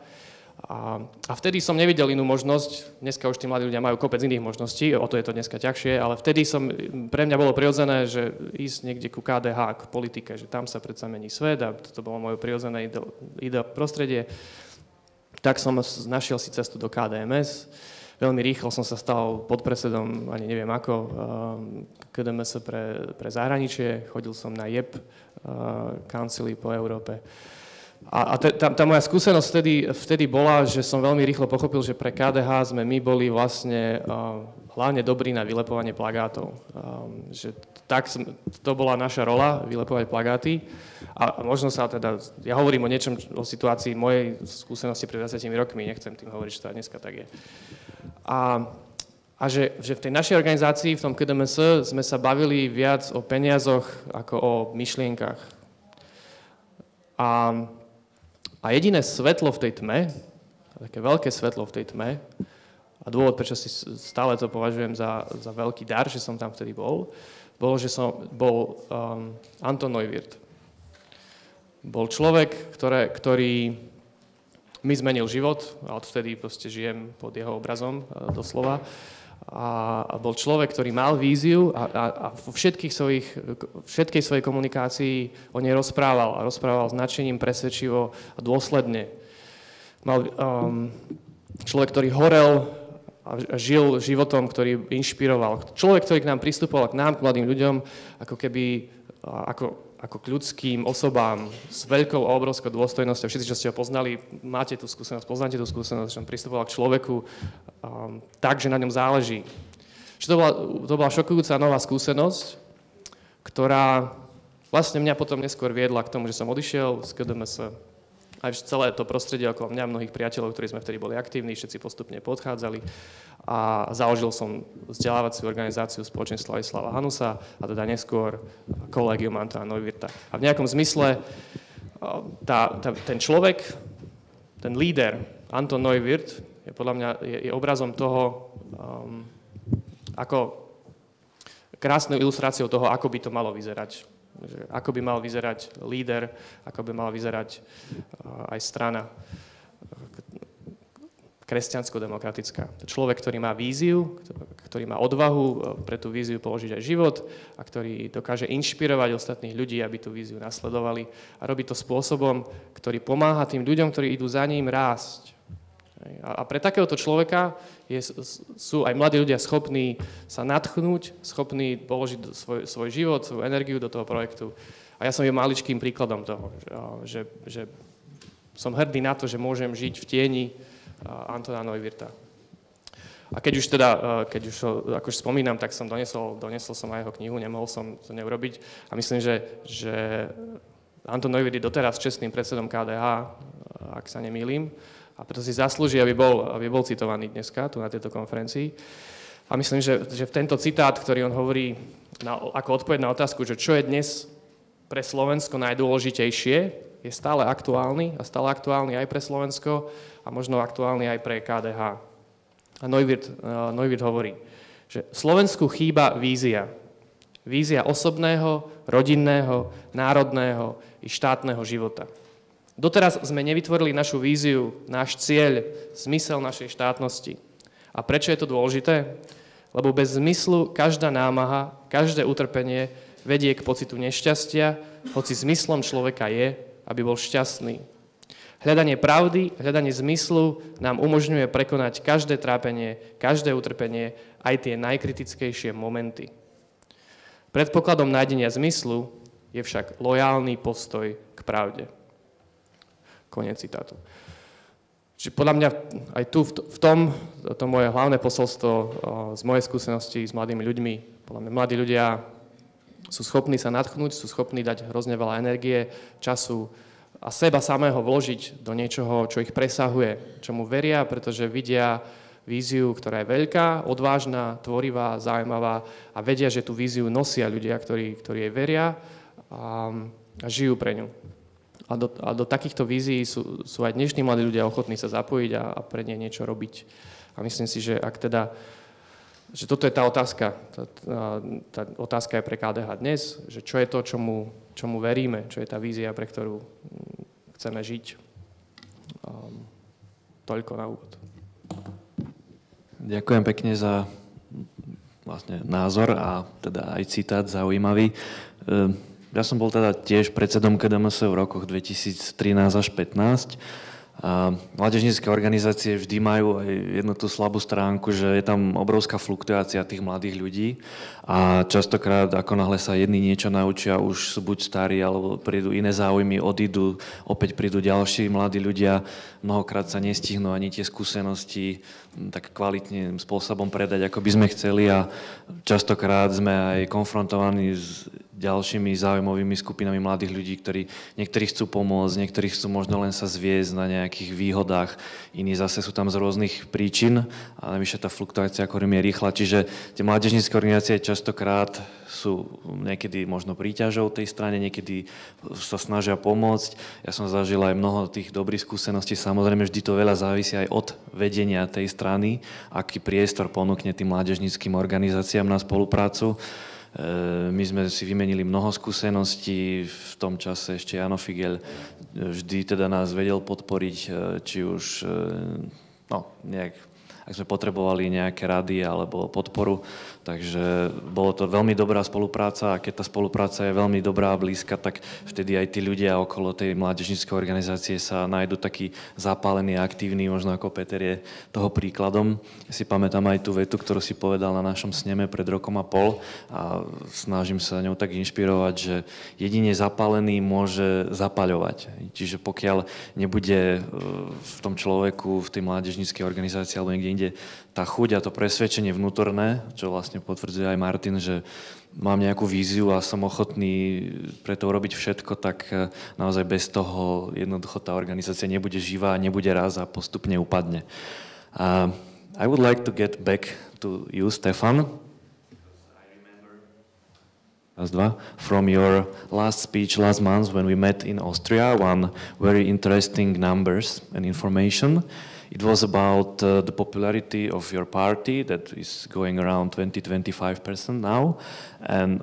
A vtedy som nevidel inú možnosť, dneska už tí mladí ľudia majú kopec iných možností, o to je to dneska ťažšie, ale vtedy pre mňa bolo prirodzené, že ísť niekde ku KDH, k politike, že tam sa predsa mení svet a toto bolo moje prirodzené ideálne prostredie. Tak som našiel si cestu do KDMS. Veľmi rýchlo som sa stal podpredsedom, ani neviem ako, KDMS pre zahraničie. Chodil som na JEP, councily po Európe. A tá moja skúsenosť vtedy bola, že som veľmi rýchlo pochopil, že pre KDH sme my boli vlastne hlavne dobrí na vylepovanie plagátov. Že to bola naša rola, vylepovať plagáty. A možno sa teda, ja hovorím o niečom, o situácii mojej skúsenosti pred 20 rokmi, nechcem tým hovoriť, že to dneska tak je. A že v tej našej organizácii, v tom KDMS, sme sa bavili viac o peniazoch ako o myšlienkach. A jediné svetlo v tej tme, také veľké svetlo v tej tme, a dôvod, prečo si stále to považujem za veľký dar, že som tam vtedy bol, že som bol Anton Neuwirth. Bol človek, ktorý mi zmenil život, a odvtedy proste žijem pod jeho obrazom, doslova. A bol človek, ktorý mal víziu a vo všetkej svojej komunikácii o nej rozprával. A rozprával s nadšením, presvedčivo a dôsledne. Mal človek, ktorý horel a žil životom, ktorý inšpiroval. Človek, ktorý k nám pristupoval, k nám, k mladým ľuďom, ako keby ako k ľudským osobám s veľkou a obrovskou dôstojnosťou. Všetci, čo ste ho poznali, máte tú skúsenosť, poznáte tú skúsenosť, že on pristupoval k človeku tak, že na ňom záleží. Že to bola šokujúca nová skúsenosť, ktorá vlastne mňa potom neskôr viedla k tomu, že som odišiel z KDMS. Aj celé to prostredie okolo mňa, mnohých priateľov, ktorí sme vtedy boli aktívni, všetci postupne podchádzali. A založil som vzdelávaciu organizáciu Spoločenstvo Ladislava Hanusa a teda neskôr Collegium Antona Neuwirtha. A v nejakom zmysle ten človek, ten líder Anton Neuwirth je podľa mňa je obrazom toho, ako krásnou ilustráciou toho, ako by to malo vyzerať. Ako by mal vyzerať líder, ako by mala vyzerať aj strana kresťansko-demokratická. Človek, ktorý má víziu, ktorý má odvahu pre tú víziu položiť aj život a ktorý dokáže inšpirovať ostatných ľudí, aby tú víziu nasledovali a robí to spôsobom, ktorý pomáha tým ľuďom, ktorí idú za ním rásť. A pre takéhoto človeka sú aj mladí ľudia schopní sa nadchnúť, schopní položiť svoj život, svoju energiu do toho projektu. A ja som je maličkým príkladom toho, že som hrdý na to, že môžem žiť v tieni Antona Neuwirtha. A keď už akože spomínam, tak som doniesol som aj jeho knihu, nemohol som to neurobiť. A myslím, že Anton Neuwirth je doteraz čestným predsedom KDH, ak sa nemýlim. A preto si zaslúži, aby bol citovaný dneska tu na tejto konferencii. A myslím, že v tento citát, ktorý on hovorí ako odpoveď na otázku, že čo je dnes pre Slovensko najdôležitejšie, je stále aktuálny a stále aktuálny aj pre Slovensko a možno aktuálny aj pre KDH. A Neuwirth hovorí, že Slovensku chýba vízia. Vízia osobného, rodinného, národného i štátneho života. Doteraz sme nevytvorili našu víziu, náš cieľ, zmysel našej štátnosti. A prečo je to dôležité? Lebo bez zmyslu každá námaha, každé utrpenie vedie k pocitu nešťastia, hoci zmyslom človeka je, aby bol šťastný. Hľadanie pravdy, hľadanie zmyslu nám umožňuje prekonať každé trápenie, každé utrpenie, aj tie najkritickejšie momenty. Predpokladom nájdenia zmyslu je však lojálny postoj k pravde. Koniec citátu. Čiže podľa mňa aj tu v tom, to moje hlavné posolstvo z mojej skúsenosti s mladými ľuďmi, podľa mňa mladí ľudia sú schopní sa nadchnúť, sú schopní dať hrozne veľa energie, času a seba samého vložiť do niečoho, čo ich presahuje, čomu veria, pretože vidia víziu, ktorá je veľká, odvážna, tvorivá, zaujímavá a vedia, že tú víziu nosia ľudia, ktorí jej veria a žijú pre ňu. A do takýchto vízií sú aj dnešní mladí ľudia ochotní sa zapojiť a pre ne niečo robiť. A myslím si, že že toto je tá otázka. Tá otázka je pre KDH dnes, že čo je to, čomu veríme, čo je tá vízia, pre ktorú chceme žiť. Toľko na úvod. Ďakujem pekne za vlastne názor a teda aj citát zaujímavý. Ja som bol teda tiež predsedom KDMS v rokoch 2013 až 2015. Mládežnícke organizácie vždy majú aj jednu tú slabú stránku, že je tam obrovská fluktuácia tých mladých ľudí a častokrát, ako náhle sa jedni niečo naučia, už sú buď starí, alebo prídu iné záujmy, odídu, opäť prídu ďalší mladí ľudia, mnohokrát sa nestihnú ani tie skúsenosti tak kvalitným spôsobom predať, ako by sme chceli a častokrát sme aj konfrontovaní s ďalšími záujmovými skupinami mladých ľudí, ktorí niektorí chcú pomôcť, niektorí chcú možno len sa zviesť na nejakých výhodách, iní zase sú tam z rôznych príčin a navyše tá fluktuácia, ako je rýchla. Čiže tie mládežnícke organizácie častokrát sú niekedy možno príťažou tej strane, niekedy sa snažia pomôcť. Ja som zažil aj mnoho tých dobrých skúseností. Samozrejme, vždy to veľa závisí aj od vedenia tej strany, aký priestor ponúkne tým mládežníckym organizáciám na spoluprácu. My sme si vymenili mnoho skúseností, v tom čase ešte Jano Figel vždy teda nás vedel podporiť, či už nejak, ak sme potrebovali nejaké rady alebo podporu, takže bolo to veľmi dobrá spolupráca a keď tá spolupráca je veľmi dobrá a blízka, tak vtedy aj tí ľudia okolo tej mládežníckej organizácie sa nájdu takí zapálení a aktívni, možno ako Peter je toho príkladom. Ja si pamätám aj tú vetu, ktorú si povedal na našom sneme pred rokom a pol a snažím sa ňou tak inšpirovať, že jedine zapálený môže zapaľovať. Čiže pokiaľ nebude v tom človeku, v tej mládežníckej organizácii alebo niekde inde tá chuť a to presvedčenie vnútorné, čo vlastne potvrdzuje aj Martin, že mám nejakú víziu a som ochotný pre to urobiť všetko, tak naozaj bez toho jednoducho tá organizácia nebude živá, nebude raz a postupne upadne. I would like to get back to you, Stefan. From your last speech last month when we met in Austria, one very interesting numbers and information. It was about the popularity of your party that is going around 20-25% now,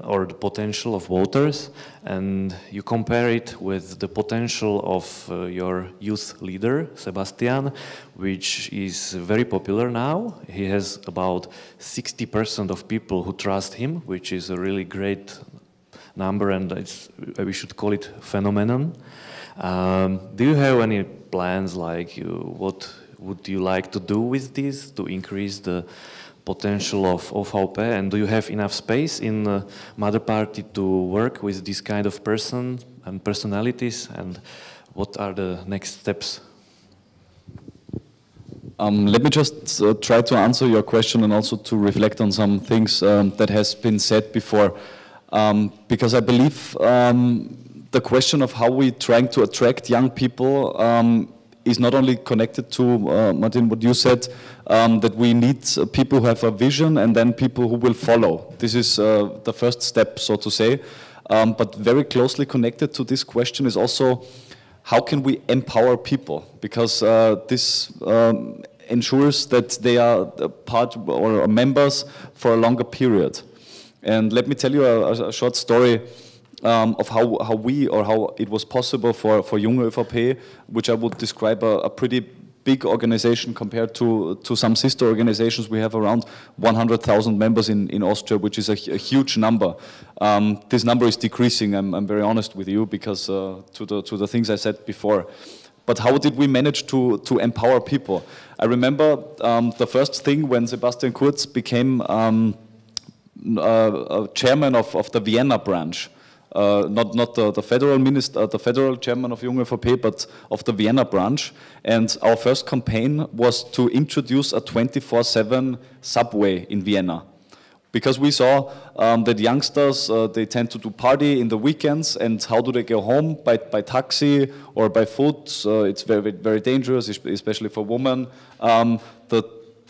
or the potential of voters, and you compare it with the potential of your youth leader, Sebastian, which is very popular now. He has about 60% of people who trust him, which is a really great number, and we should call it phenomenon. Do you have any plans, like what would you like to do with this to increase the potential of OVP? And do you have enough space in the mother party to work with this kind of person and personalities? And what are the next steps? Let me just try to answer your question and also to reflect on some things that has been said before. Because I believe the question of how we're trying to attract young people is not only connected to, Martin, what you said, that we need people who have a vision and then people who will follow. This is the first step, so to say. But very closely connected to this question is also, how can we empower people? Because this ensures that they are part or members for a longer period. And let me tell you a short story of how it was possible for Junge ÖVP, which I would describe a pretty big organization compared to some sister organizations. We have around 100,000 members in Austria, which is a huge number. This number is decreasing, I'm very honest with you, because to the things I said before. But how did we manage to empower people? I remember the first thing when Sebastian Kurz became chairman of the Vienna branch. Not the federal minister, the federal chairman of Junge ÖVP, but of the Vienna branch. And our first campaign was to introduce a 24/7 subway in Vienna. Because we saw that youngsters, they tend to do party in the weekends, and how do they go home? By taxi or by foot. It's very, very dangerous, especially for women.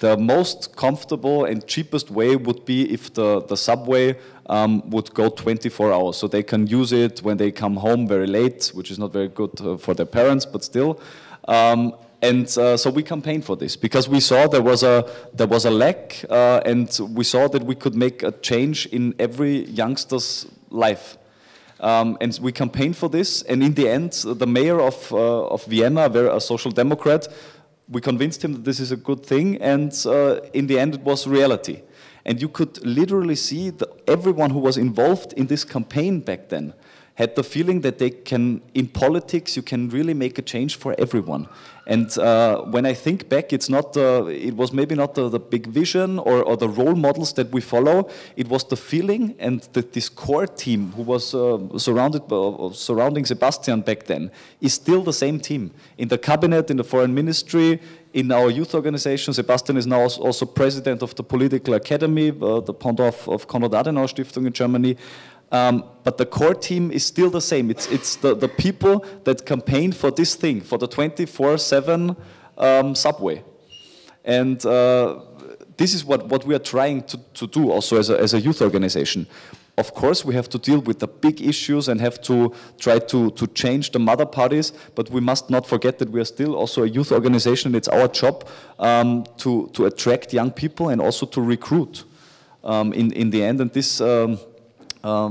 The most comfortable and cheapest way would be if the subway would go 24 hours. So they can use it when they come home very late, which is not very good for their parents, but still. So we campaigned for this because we saw there was a lack, and we saw that we could make a change in every youngster's life. And we campaigned for this, and in the end, the mayor of Vienna, a social democrat, we convinced him that this is a good thing, and in the end it was reality. And you could literally see that everyone who was involved in this campaign back then had the feeling that they can, in politics, you can really make a change for everyone. And when I think back, it was maybe not the big vision or the role models that we follow. It was the feeling, and this core team who was surrounding Sebastian back then is still the same team. In the cabinet, in the foreign ministry, in our youth organization. Sebastian is now also president of the Political Academy, the pendant of Konrad Adenauer Stiftung in Germany. But the core team is still the same. It's the people that campaigned for this thing, for the 24/7 subway. And this is what we are trying to do also as a youth organization. Of course, we have to deal with the big issues and have to try to change the mother parties, but we must not forget that we are still also a youth organization. It's our job to attract young people and also to recruit in the end. And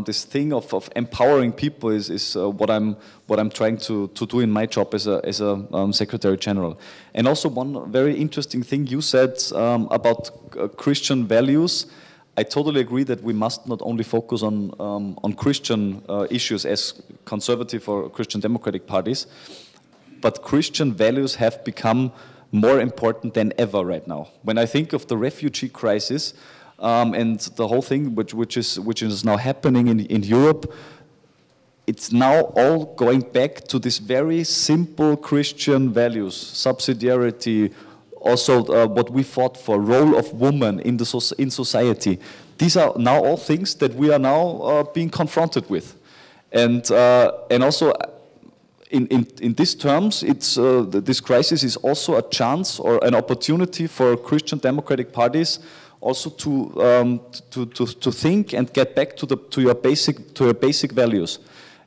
this thing of empowering people is what I'm trying to do in my job as a Secretary General. And also one very interesting thing you said about Christian values. I totally agree that we must not only focus on Christian issues as conservative or Christian democratic parties, but Christian values have become more important than ever right now. When I think of the refugee crisis and the whole thing which is now happening in Europe, it's now all going back to these very simple Christian values, subsidiarity, also what we fought for, role of women in society. These are now all things that we are now being confronted with. And also in these terms, this crisis is also a chance or an opportunity for Christian democratic parties also to think and get back to your basic values.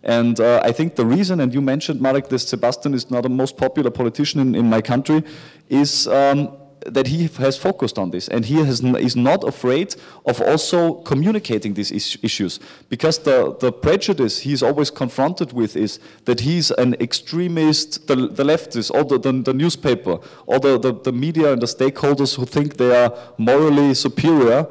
And I think the reason, and you mentioned, Marek, that Sebastian is not the most popular politician in my country, is that he has focused on this, and he is not afraid of also communicating these issues. Because the prejudice he's always confronted with is that he's an extremist, the leftists, all the newspaper, all the media and the stakeholders who think they are morally superior,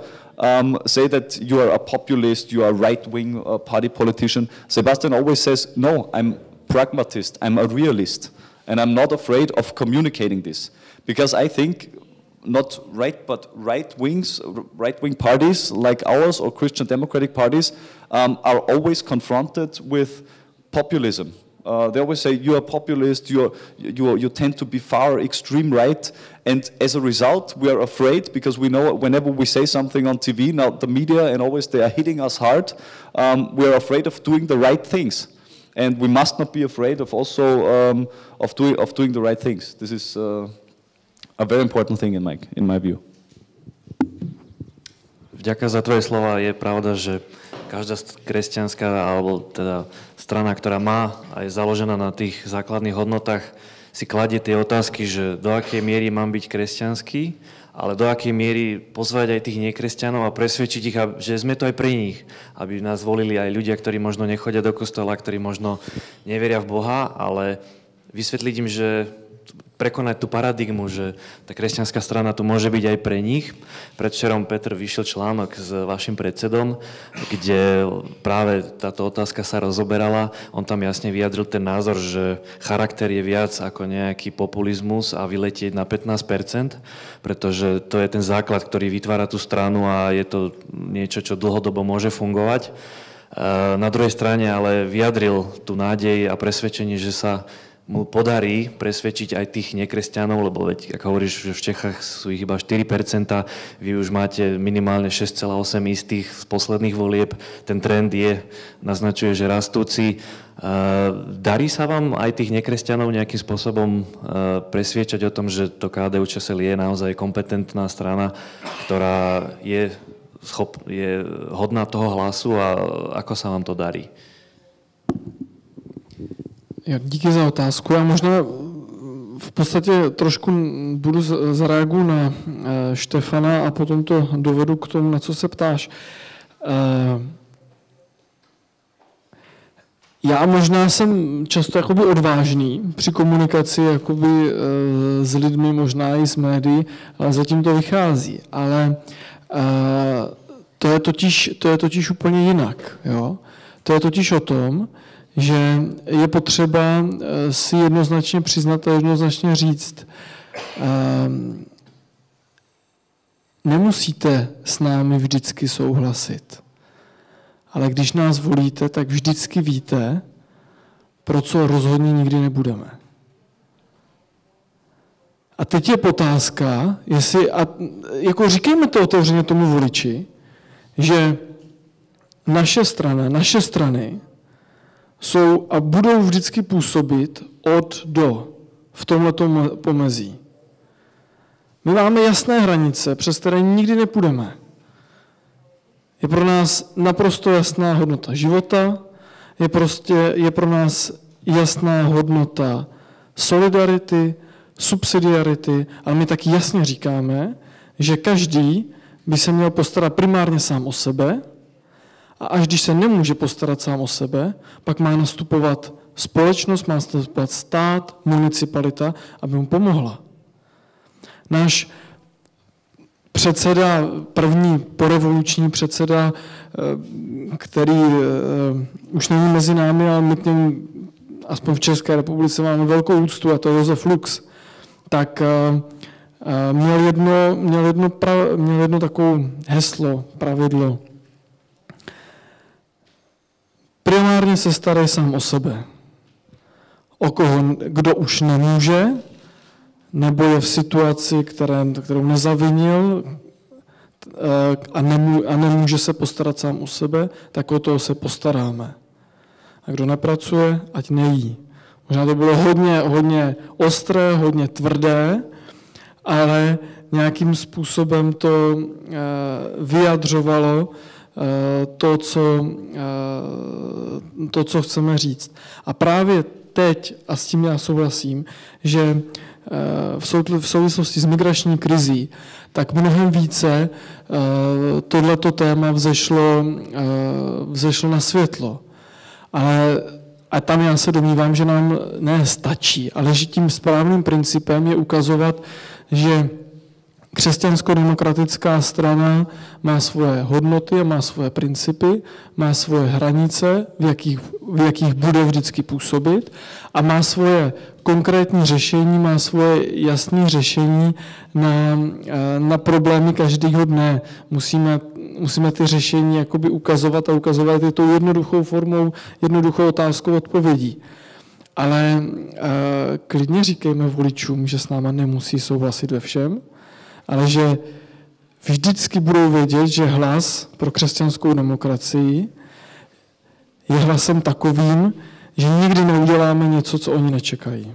say that you are a populist, you are a right-wing party politician. Sebastian always says, no, I'm pragmatist, I'm a realist, and I'm not afraid of communicating this. Because I think not right, but right-wing parties like ours or Christian democratic parties are always confronted with populism. They always say, you are populist, you tend to be far extreme right, and as a result we are afraid, because we know whenever we say something on TV, now the media and always they are hitting us hard, we are afraid of doing the right things. and we must not be afraid of also of doing the right things. This is a very important thing in my view. Vďaka za tvoje slova. Je pravda, že každá kresťanská alebo teda strana, ktorá má a je založená na tých základných hodnotách, si kladie tie otázky, že do akej miery mám byť kresťanský, ale do akej miery pozvať aj tých nekresťanov a presvedčiť ich, že sme to aj pre nich, aby nás volili aj ľudia, ktorí možno nechodia do kostola, ktorí možno neveria v Boha, ale vysvetliť im, že prekonať tú paradigmu, že tá kresťanská strana tu môže byť aj pre nich. Predvčerom Petr vyšiel článok s vašim predsedom, kde práve táto otázka sa rozoberala. On tam jasne vyjadril ten názor, že charakter je viac ako nejaký populizmus a vyletieť na 15%, pretože to je ten základ, ktorý vytvára tú stranu a je to niečo, čo dlhodobo môže fungovať. Na druhej strane ale vyjadril tú nádej a presvedčenie, že sa mu podarí presvedčiť aj tých nekresťanov, lebo veď, ako hovoríš, že v Čechách sú ich iba 4%, vy už máte minimálne 6,8 istých z posledných volieb, ten trend naznačuje, že rastúci. Darí sa vám aj tých nekresťanov nejakým spôsobom presviečať o tom, že to KDU-ČSL je naozaj kompetentná strana, ktorá je hodná toho hlasu a ako sa vám to darí? Díky za otázku. Já možná v podstatě trošku budu zareaguju na Štefana a potom to dovedu k tomu, na co se ptáš. Já možná jsem často jakoby odvážný při komunikaci jakoby s lidmi, možná i s médií, ale zatím to vychází. Ale to je totiž úplně jinak. Jo? To je totiž o tom, že je potřeba si jednoznačně přiznat a jednoznačně říct, nemusíte s námi vždycky souhlasit, ale když nás volíte, tak vždycky víte, pro co rozhodně nikdy nebudeme. A teď je otázka, jestli, a jako říkejme to otevřeně tomu voliči, že naše strany jsou a budou vždycky působit od do v tomhletom pomezí. My máme jasné hranice, přes které nikdy nepůjdeme. Je pro nás naprosto jasná hodnota života, je pro nás jasná hodnota solidarity, subsidiarity, ale my taky jasně říkáme, že každý by se měl postarat primárně sám o sebe, a až když se nemůže postarat sám o sebe, pak má nastupovat společnost, má nastupovat stát, municipalita, aby mu pomohla. Náš předseda, první porevoluční předseda, který už není mezi námi, ale my k němu, aspoň v České republice, máme velkou úctu, a to je Josef Lux, tak měl jedno takové heslo, pravidlo. Primárně se starej sám o sebe. O koho, kdo už nemůže, nebo je v situaci, kterou nezavinil a nemůže se postarat sám o sebe, tak o toho se postaráme. A kdo nepracuje, ať nejí. Možná to bylo hodně ostré, hodně tvrdé, ale nějakým způsobem to vyjadřovalo to, co chceme říct. A právě teď, a s tím já souhlasím, že v souvislosti s migrační krizí, tak mnohem více tohleto téma vzešlo na světlo. A tam já se domnívám, že nám stačí, ale že tím správným principem je ukazovat, že křesťansko-demokratická strana má svoje hodnoty a má svoje principy, má svoje hranice, v jakých bude vždycky působit a má svoje konkrétní řešení, má svoje jasné řešení na problémy každého dne. Musíme ty řešení jakoby ukazovat a ukazovat je tou jednoduchou formou, jednoduchou otázkou odpovědí. Ale klidně říkejme voličům, že s náma nemusí souhlasit ve všem, ale že vždycky budou vědět, že hlas pro křesťanskou demokracii je hlasem takovým, že nikdy neuděláme něco, co oni nečekají.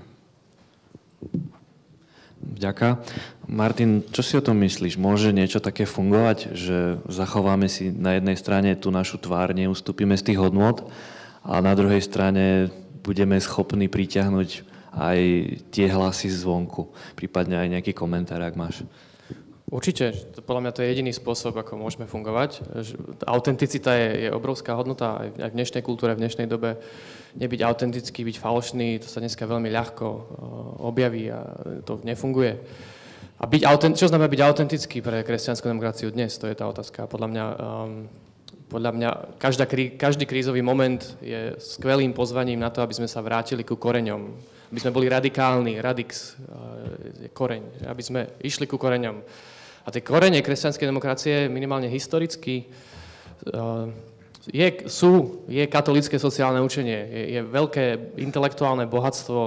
Vďaka. Martin, čo si o tom myslíš? Môže niečo také fungovať, že zachováme si na jednej strane tú našu tvár, neustúpime z tých hodnôt a na druhej strane budeme schopní pritiahnuť aj tie hlasy zvonku, prípadne aj nejaký komentár, ak máš. Určite, podľa mňa to je jediný spôsob, ako môžeme fungovať. Autenticita je obrovská hodnota aj v dnešnej kultúre, v dnešnej dobe. Nebyť autentický, byť falošný, to sa dneska veľmi ľahko objaví a to nefunguje. A čo znamená byť autentický pre kresťanskú demokraciu dnes? To je tá otázka. Podľa mňa každý krízový moment je skvelým pozvaním na to, aby sme sa vrátili ku koreňom. Aby sme boli radikálni, radix je koreň, aby sme išli ku koreňom. A tie korene kresťanskej demokracie minimálne historicky je katolícke sociálne učenie, je veľké intelektuálne bohatstvo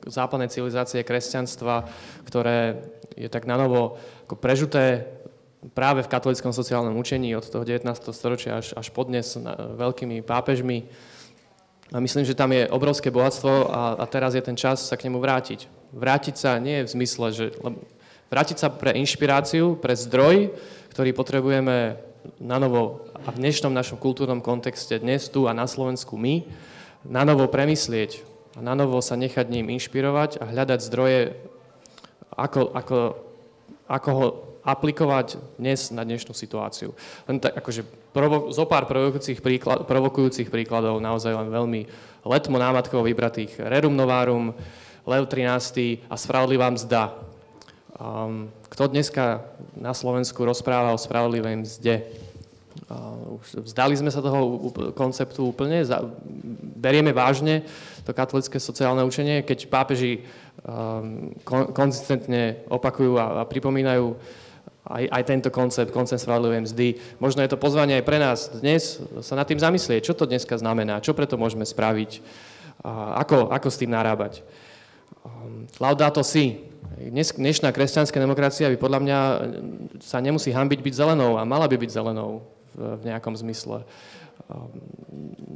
západnej civilizácie kresťanstva, ktoré je tak nanovo ako prežuté práve v katolíckom sociálnom učení od toho 19. storočia až podnes veľkými pápežmi. A myslím, že tam je obrovské bohatstvo a teraz je ten čas sa k nemu vrátiť. Vrátiť sa nie v zmysle, že vrátiť sa pre inšpiráciu, pre zdroj, ktorý potrebujeme nanovo a v dnešnom našom kultúrnom kontexte dnes tu a na Slovensku my, nanovo premyslieť a nanovo sa nechať ním inšpirovať a hľadať zdroje, ako ho aplikovať dnes na dnešnú situáciu. Len tak akože zo pár provokujúcich príkladov, naozaj len veľmi letmo námatkovo vybratých. Rerum novarum, Lev 13. a spravodlivá mzda. Kto dneska na Slovensku rozpráva o spravodlivej mzde? Vzdali sme sa toho konceptu úplne? Berieme vážne to katolícke sociálne učenie, keď pápeži konzistentne opakujú a pripomínajú aj tento koncept spravodlivej mzdy. Možno je to pozvanie aj pre nás dnes sa nad tým zamyslieť, čo to dneska znamená, čo preto môžeme spraviť, ako s tým narábať. Laudato si. Dnešná kresťanská demokracia by podľa mňa sa nemusí hanbiť byť zelenou a mala by byť zelenou v nejakom zmysle.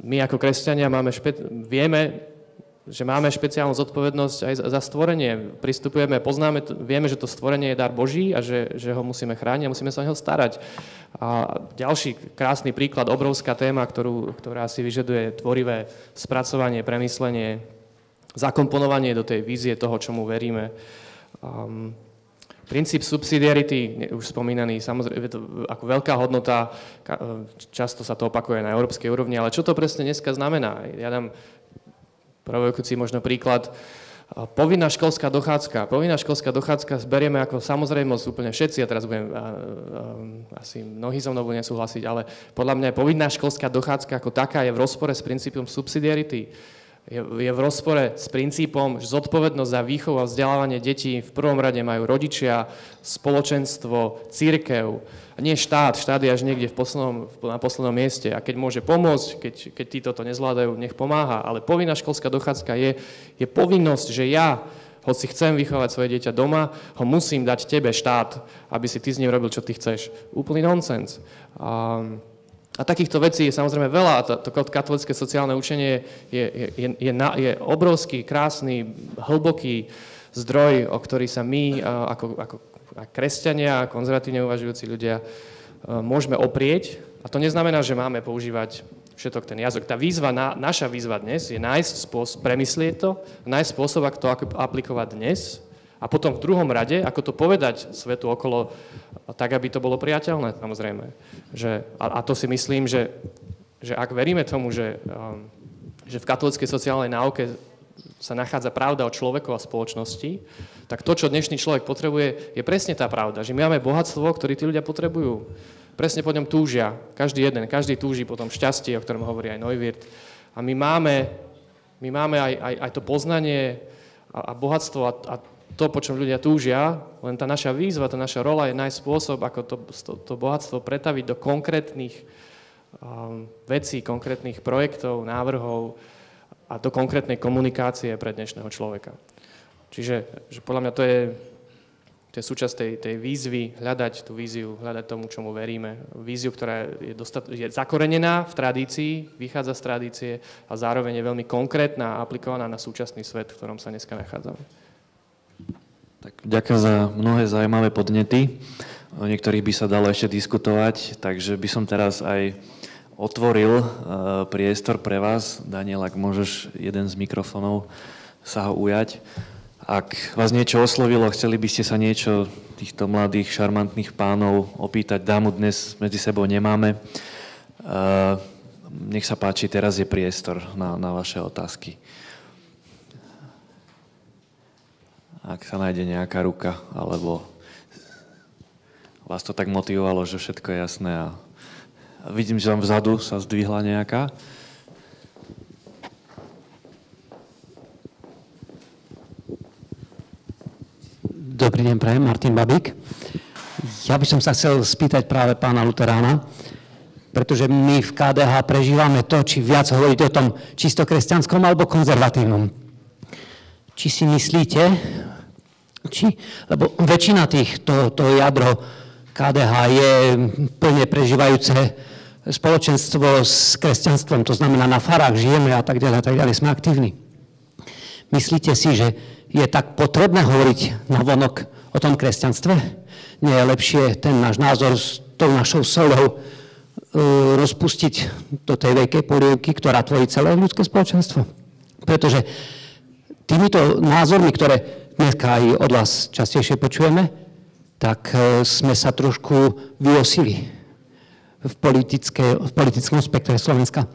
My ako kresťania vieme, že máme špeciálnu zodpovednosť aj za stvorenie. Pristupujeme, poznáme, vieme, že to stvorenie je dar Boží a že ho musíme chrániť a musíme sa o neho starať. A ďalší krásny príklad, obrovská téma, ktorá si vyžaduje tvorivé spracovanie, premyslenie, zakomponovanie do tej vízie toho, čomu veríme. Princíp subsidiarity, už spomínaný, samozrejme, je to ako veľká hodnota, často sa to opakuje na európskej úrovni, ale čo to presne dneska znamená? Ja dám provokujúci možno príklad. Povinná školská dochádzka. Povinná školská dochádzka berieme ako samozrejmosť úplne všetci, a teraz budem, asi mnohí so mnou budú nesúhlasiť, ale podľa mňa povinná školská dochádzka ako taká je v rozpore s princípom subsidiarity. Je v rozpore s princípom, že zodpovednosť za výchovu a vzdelávanie detí v prvom rade majú rodičia, spoločenstvo, cirkev, a nie štát. Štát je až niekde na poslednom mieste. A keď môže pomôcť, keď títo to nezvládajú, nech pomáha. Ale povinná školská dochádzka je povinnosť, že ja, hoci chcem vychovať svoje dieťa doma, ho musím dať tebe, štát, aby si ty s ním robil, čo ty chceš. Úplný nonsens. A takýchto vecí je samozrejme veľa a to katolícke sociálne učenie je obrovský, krásny, hlboký zdroj, o ktorý sa my ako kresťania a konzervatívne uvažujúci ľudia môžeme oprieť. A to neznamená, že máme používať všetok ten jazyk. Tá výzva, naša výzva dnes je nájsť spôsob, premyslieť to, nájsť spôsob, ako to aplikovať dnes a potom v druhom rade, ako to povedať svetu okolo, tak, aby to bolo priateľné, samozrejme. A to si myslím, že ak veríme tomu, že v katolíckej sociálnej náuke sa nachádza pravda o človeku a spoločnosti, tak to, čo dnešný človek potrebuje, je presne tá pravda, že my máme bohatstvo, ktoré tí ľudia potrebujú. Presne po ňom túžia. Každý túži po tom šťastí, o ktorom hovorí aj Neuwirth. A my máme aj to poznanie a bohatstvo a to, po čom ľudia túžia, len tá naša výzva, tá naša rola je nájsť spôsob, ako to bohatstvo pretaviť do konkrétnych vecí, konkrétnych projektov, návrhov a do konkrétnej komunikácie pre dnešného človeka. Čiže že podľa mňa to je súčasť tej výzvy, hľadať tú víziu, hľadať tomu, čomu veríme. Víziu, ktorá je zakorenená v tradícii, vychádza z tradície a zároveň je veľmi konkrétna a aplikovaná na súčasný svet, v ktorom sa dneska nachádzame. Tak, ďakujem za mnohé zaujímavé podnety. O niektorých by sa dalo ešte diskutovať, takže by som teraz aj otvoril priestor pre vás. Daniel, ak môžeš jeden z mikrofónov sa ho ujať. Ak vás niečo oslovilo, chceli by ste sa niečo týchto mladých, šarmantných pánov opýtať, dámu dnes medzi sebou nemáme. Nech sa páči, teraz je priestor na vaše otázky. Ak sa nájde nejaká ruka, alebo vás to tak motivovalo, že všetko je jasné a vidím, že vám vzadu sa zdvihla nejaká. Dobrý deň, prajem, Martin Babík. Ja by som sa chcel spýtať práve pána Luterána, pretože my v KDH prežívame to, či viac hovoriť o tom čisto kresťanskom alebo konzervatívnom. Či si myslíte, lebo väčšina to jadro KDH je plne prežívajúce spoločenstvo s kresťanstvom, to znamená na farách žijeme a tak ďalej, sme aktívni. Myslíte si, že je tak potrebné hovoriť navonok o tom kresťanstve? Nie je lepšie ten náš názor s tou našou solou rozpustiť do tej veľkej polievky, ktorá tvorí celé ľudské spoločenstvo? Pretože týmito názormi, ktoré dneska aj od vás častejšie počujeme, tak sme sa trošku vyosili v politickom spektre Slovenska.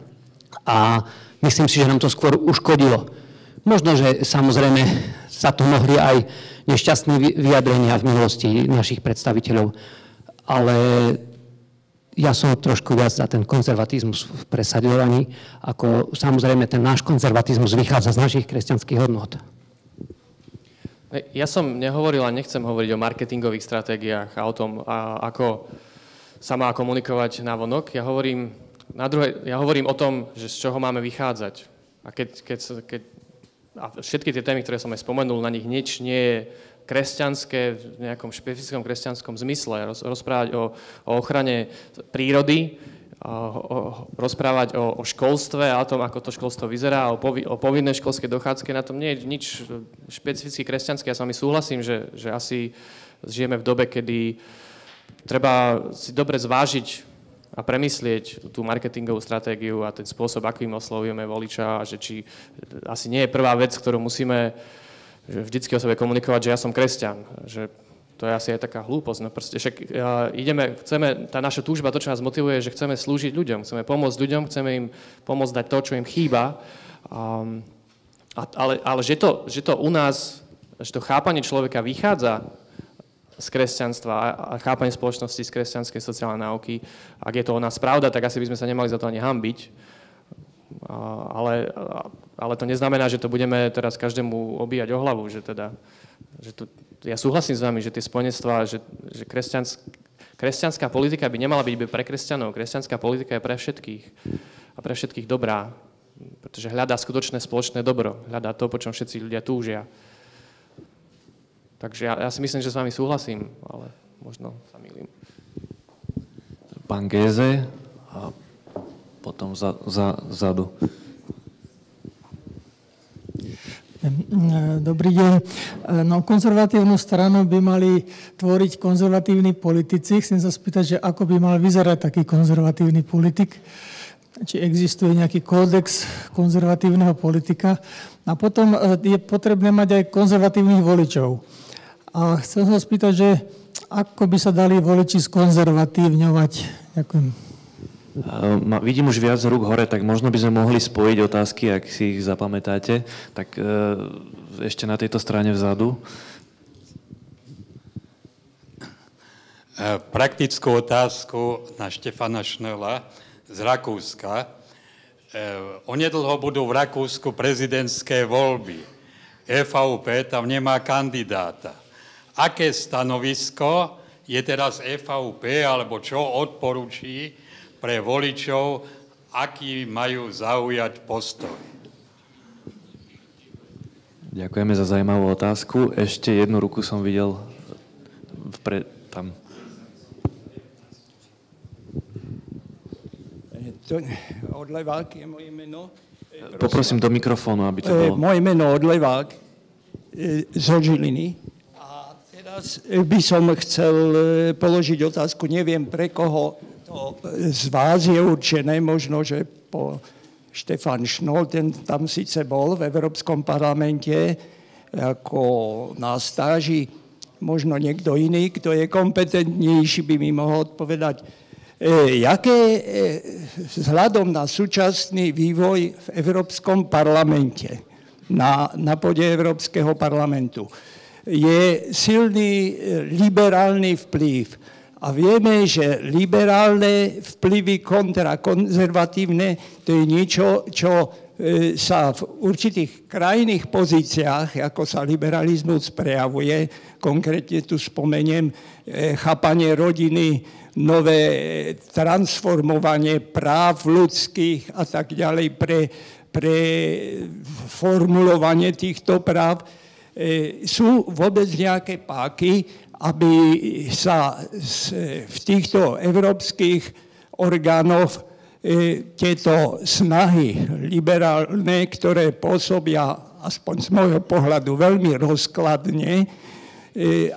A myslím si, že nám to skôr uškodilo. Možno, že samozrejme sa to mohli aj nešťastné vyjadrenia v minulosti našich predstaviteľov, ale ja som trošku viac za ten konzervatizmus v presadovaní, ako samozrejme ten náš konzervatizmus vychádza z našich kresťanských hodnôt. Ja som nehovoril a nechcem hovoriť o marketingových stratégiách a o tom, ako sa má komunikovať navonok. Ja hovorím o tom, že z čoho máme vychádzať. A všetky tie témy, ktoré som aj spomenul, na nich nič nie je kresťanské v nejakom špecifickom kresťanskom zmysle. Rozprávať o ochrane prírody, rozprávať o školstve a o tom, ako to školstvo vyzerá, o povinnej školskej dochádzke, na tom nie je nič špecificky kresťanské. Ja s vami súhlasím, že asi žijeme v dobe, kedy treba si dobre zvážiť a premyslieť tú marketingovú stratégiu a ten spôsob, akým oslovujeme voliča, a že či asi nie je prvá vec, ktorú musíme vždycky o sebe komunikovať, že ja som kresťan, že to je asi aj taká hlúposť. No proste však tá naša túžba, to, čo nás motivuje, že chceme slúžiť ľuďom, chceme pomôcť ľuďom, chceme im pomôcť dať to, čo im chýba. Ale že to u nás, že to chápanie človeka vychádza z kresťanstva a chápanie spoločnosti z kresťanskej sociálnej náuky. Ak je to o nás pravda, tak asi by sme sa nemali za to ani hanbiť. Ale to neznamená, že to budeme teraz každému obíjať o hlavu. Ja súhlasím s vami, že tie spojenectvá, že kresťanská politika by nemala byť pre kresťanov. Kresťanská politika je pre všetkých. A pre všetkých dobrá. Pretože hľadá skutočné spoločné dobro. Hľadá to, po čom všetci ľudia túžia. Takže ja si myslím, že s vami súhlasím, ale možno sa mýlim. Pán Géze a potom zadu. Dobrý deň. No, konzervatívnu stranu by mali tvoriť konzervatívni politici. Chcem sa spýtať, že ako by mal vyzerať taký konzervatívny politik? Či existuje nejaký kódex konzervatívneho politika? A potom je potrebné mať aj konzervatívnych voličov. A chcem sa spýtať, že ako by sa dali voliči skonzervatívňovať? Ďakujem. Vidím už viac rúk hore, tak možno by sme mohli spojiť otázky, ak si ich zapamätáte. Tak ešte na tejto strane vzadu. Praktickú otázku na Štefana Schnölla z Rakúska. Onedlho budú v Rakúsku prezidentské voľby. EVP tam nemá kandidáta. Aké stanovisko je teraz EVP, alebo čo odporúči pre voličov, aký majú zaujať postoj? Ďakujeme za zaujímavú otázku. Ešte jednu ruku som videl tam. Odlevák je moje meno. Poprosím do mikrofónu, aby to bolo. Moje meno Odlevák zo Žiliny. A teraz by som chcel položiť otázku, neviem pre koho to z vás je určené, možno, že po Štefan Schnol, ten tam síce bol v Európskom parlamente ako na stáži, možno niekto iný, kto je kompetentnejší, by mi mohol odpovedať, jaké vzhľadom na súčasný vývoj v Európskom parlamente, na pôde Európskeho parlamentu, je silný liberálny vplyv. A vieme, že liberálne vplyvy kontra konzervatívne, to je niečo, čo sa v určitých krajných pozíciách, ako sa liberalizmus prejavuje, konkrétne tu spomeniem chápanie rodiny, nové transformovanie práv ľudských a tak ďalej pre formulovanie týchto práv. Sú vôbec nejaké páky, aby sa v týchto európskych orgánoch tieto snahy liberálne, ktoré pôsobia, aspoň z môjho pohľadu, veľmi rozkladne,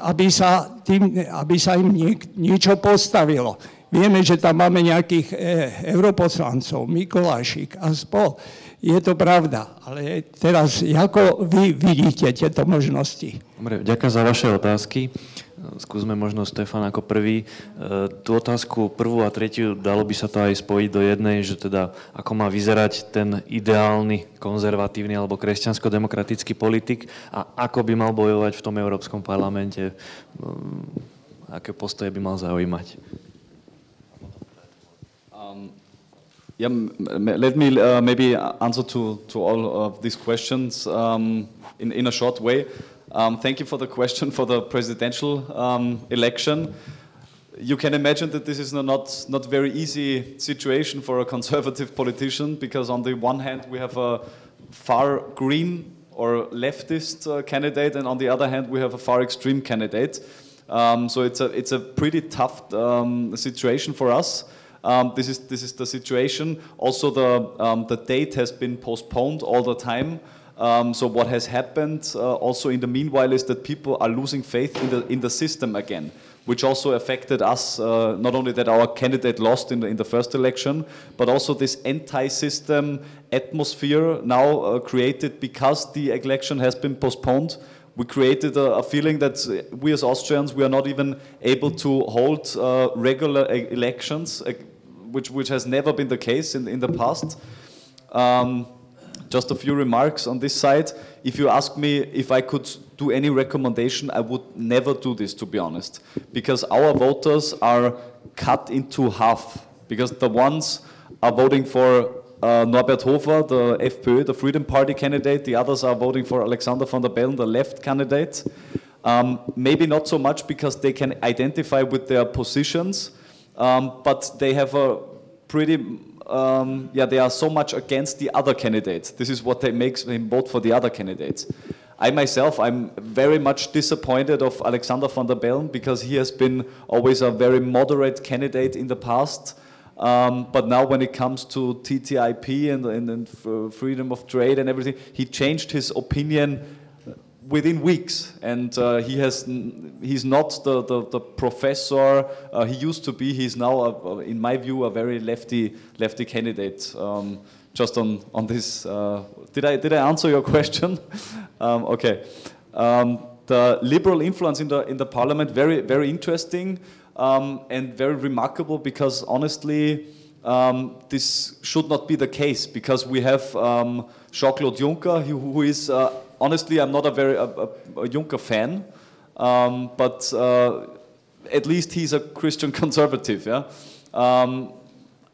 aby sa im niečo postavilo. Vieme, že tam máme nejakých europoslancov, Mikolášik a spol. Je to pravda, ale teraz, ako vy vidíte tieto možnosti? Dobre, ďakujem za vaše otázky. Skúsme možno Štefan ako prvý. Tú otázku prvú a tretiu dalo by sa to aj spojiť do jednej, že teda ako má vyzerať ten ideálny konzervatívny alebo kresťansko-demokratický politik a ako by mal bojovať v tom Európskom parlamente, aké postoje by mal zaujímať. Yeah, let me maybe answer to all of these questions in a short way. Thank you for the question for the presidential election. You can imagine that this is not very easy situation for a conservative politician, because on the one hand we have a far green or leftist candidate, and on the other hand we have a far extreme candidate. So it's a pretty tough situation for us. This is the situation. Also, the date has been postponed all the time. So what has happened also in the meanwhile is that people are losing faith in the system again, which also affected us. Not only that our candidate lost in the first election, but also this anti-system atmosphere now created because the election has been postponed. We created a feeling that we as Austrians, we are not even able to hold regular elections, which has never been the case in the past. Just a few remarks on this side. If you ask me if I could do any recommendation, I would never do this, to be honest, because our voters are cut into half, because the ones are voting for Norbert Hofer, the FPÖ, the Freedom Party candidate. The others are voting for Alexander van der Bellen, the left candidate. Maybe not so much because they can identify with their positions, but they have a pretty, they are so much against the other candidates. This is what makes him vote for the other candidates. I myself, I'm very much disappointed of Alexander van der Bellen, because he has been always a very moderate candidate in the past. But now when it comes to TTIP and freedom of trade and everything, he changed his opinion within weeks, and he's not the professor he used to be. He's now, in my view, a very lefty candidate. Just on this, did I answer your question? Okay. The liberal influence in the parliament, very, very interesting. And very remarkable, because honestly, this should not be the case, because we have Jean-Claude Juncker, who is, honestly, I'm not a Juncker fan, but at least he's a Christian conservative. Yeah?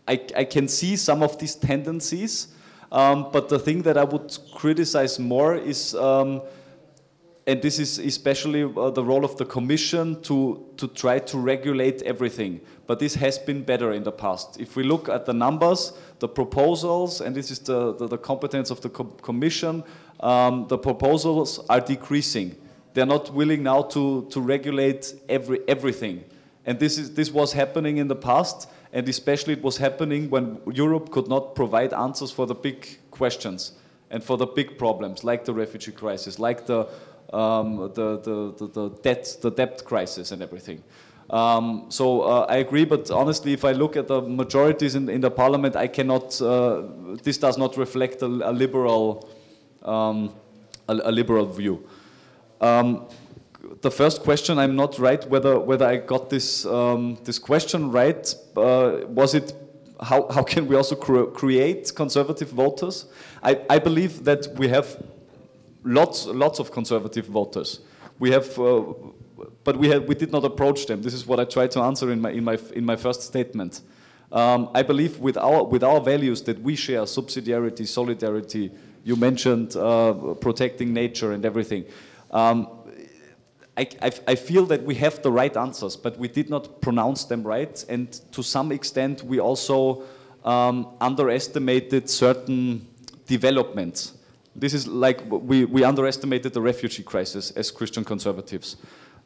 I can see some of these tendencies, but the thing that I would criticize more is, and this is especially the role of the Commission to try to regulate everything. But this has been better in the past. If we look at the numbers, the proposals, and this is the competence of the Commission, the proposals are decreasing. they're not willing now to regulate everything. And this was happening in the past, and especially it was happening when Europe could not provide answers for the big questions and for the big problems, like the refugee crisis, like the debt crisis and everything. So I agree, but honestly, if I look at the majorities in the parliament, I cannot. This does not reflect a liberal view. The first question, I'm not right whether I got this this question right. Was it how can we also create conservative voters? I believe that we have lots of conservative voters. We have. But we did not approach them. This is what I tried to answer in my first statement. I believe with our values that we share, subsidiarity, solidarity. You mentioned protecting nature and everything. I feel that we have the right answers, but we did not pronounce them right, and to some extent we also underestimated certain developments. This is like we underestimated the refugee crisis as Christian conservatives.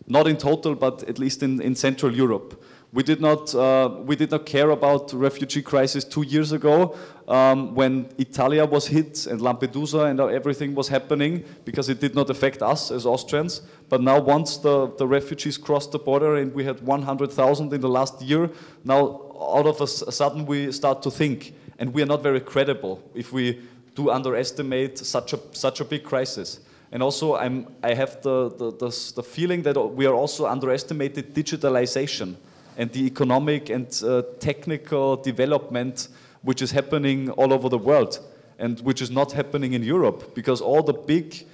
Not in total, but at least in Central Europe. We did not care about the refugee crisis 2 years ago when Italia was hit and Lampedusa and everything was happening, because it did not affect us as Austrians. But now once the refugees crossed the border and we had 100,000 in the last year, now all of a sudden we start to think, and we are not very credible if we do underestimate such a big crisis. And also, I have the feeling that we are also underestimated digitalization and the economic and technical development which is happening all over the world and which is not happening in Europe, because all the big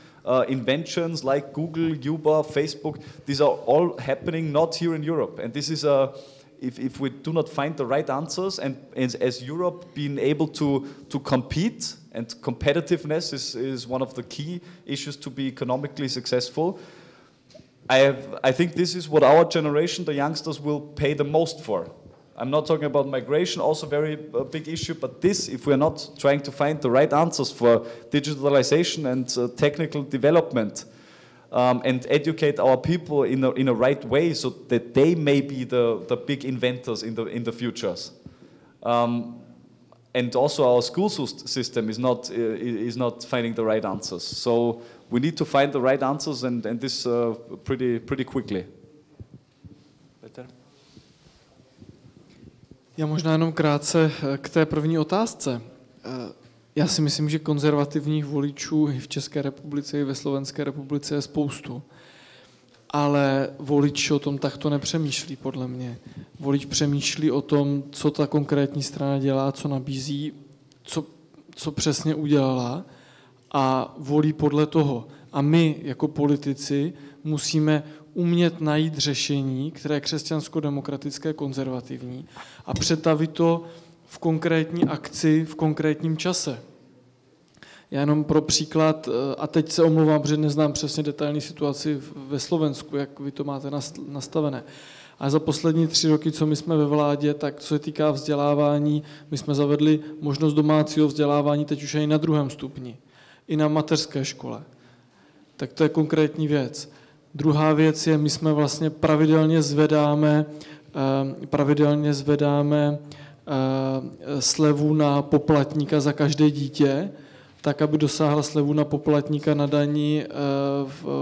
inventions like Google, Uber, Facebook, these are all happening not here in Europe. And this is if we do not find the right answers, and as Europe being able to compete, and competitiveness is one of the key issues to be economically successful. I think this is what our generation, the youngsters, will pay the most for. I'm not talking about migration, also very big issue, but this, if we're not trying to find the right answers for digitalization and technical development, and educate our people in a right way so that they may be the big inventors in the futures. And also our school system is not finding the right answers. So we need to find the right answers, and this pretty quickly. Peter? Já možná jenom krátce k té první otázce. Já si myslím, že konzervativních voličů i v České republice, i ve Slovenské republice je spoustu. Ale volič o tom takto nepřemýšlí, podle mě. Volič přemýšlí o tom, co ta konkrétní strana dělá, co nabízí, co přesně udělala, a volí podle toho. A my jako politici musíme umět najít řešení, které je křesťansko-demokratické, konzervativní, a přetavit to v konkrétní akci, v konkrétním čase. Já jenom pro příklad, a teď se omlouvám, protože neznám přesně detailní situaci ve Slovensku, jak vy to máte nastavené. A za poslední 3 roky, co my jsme ve vládě, tak co se týká vzdělávání, my jsme zavedli možnost domácího vzdělávání teď už i na 2. stupni, i na mateřské škole. Tak to je konkrétní věc. Druhá věc je, my jsme vlastně pravidelně zvedáme slevu na poplatníka za každé dítě, tak, aby dosáhla slevu na poplatníka na daní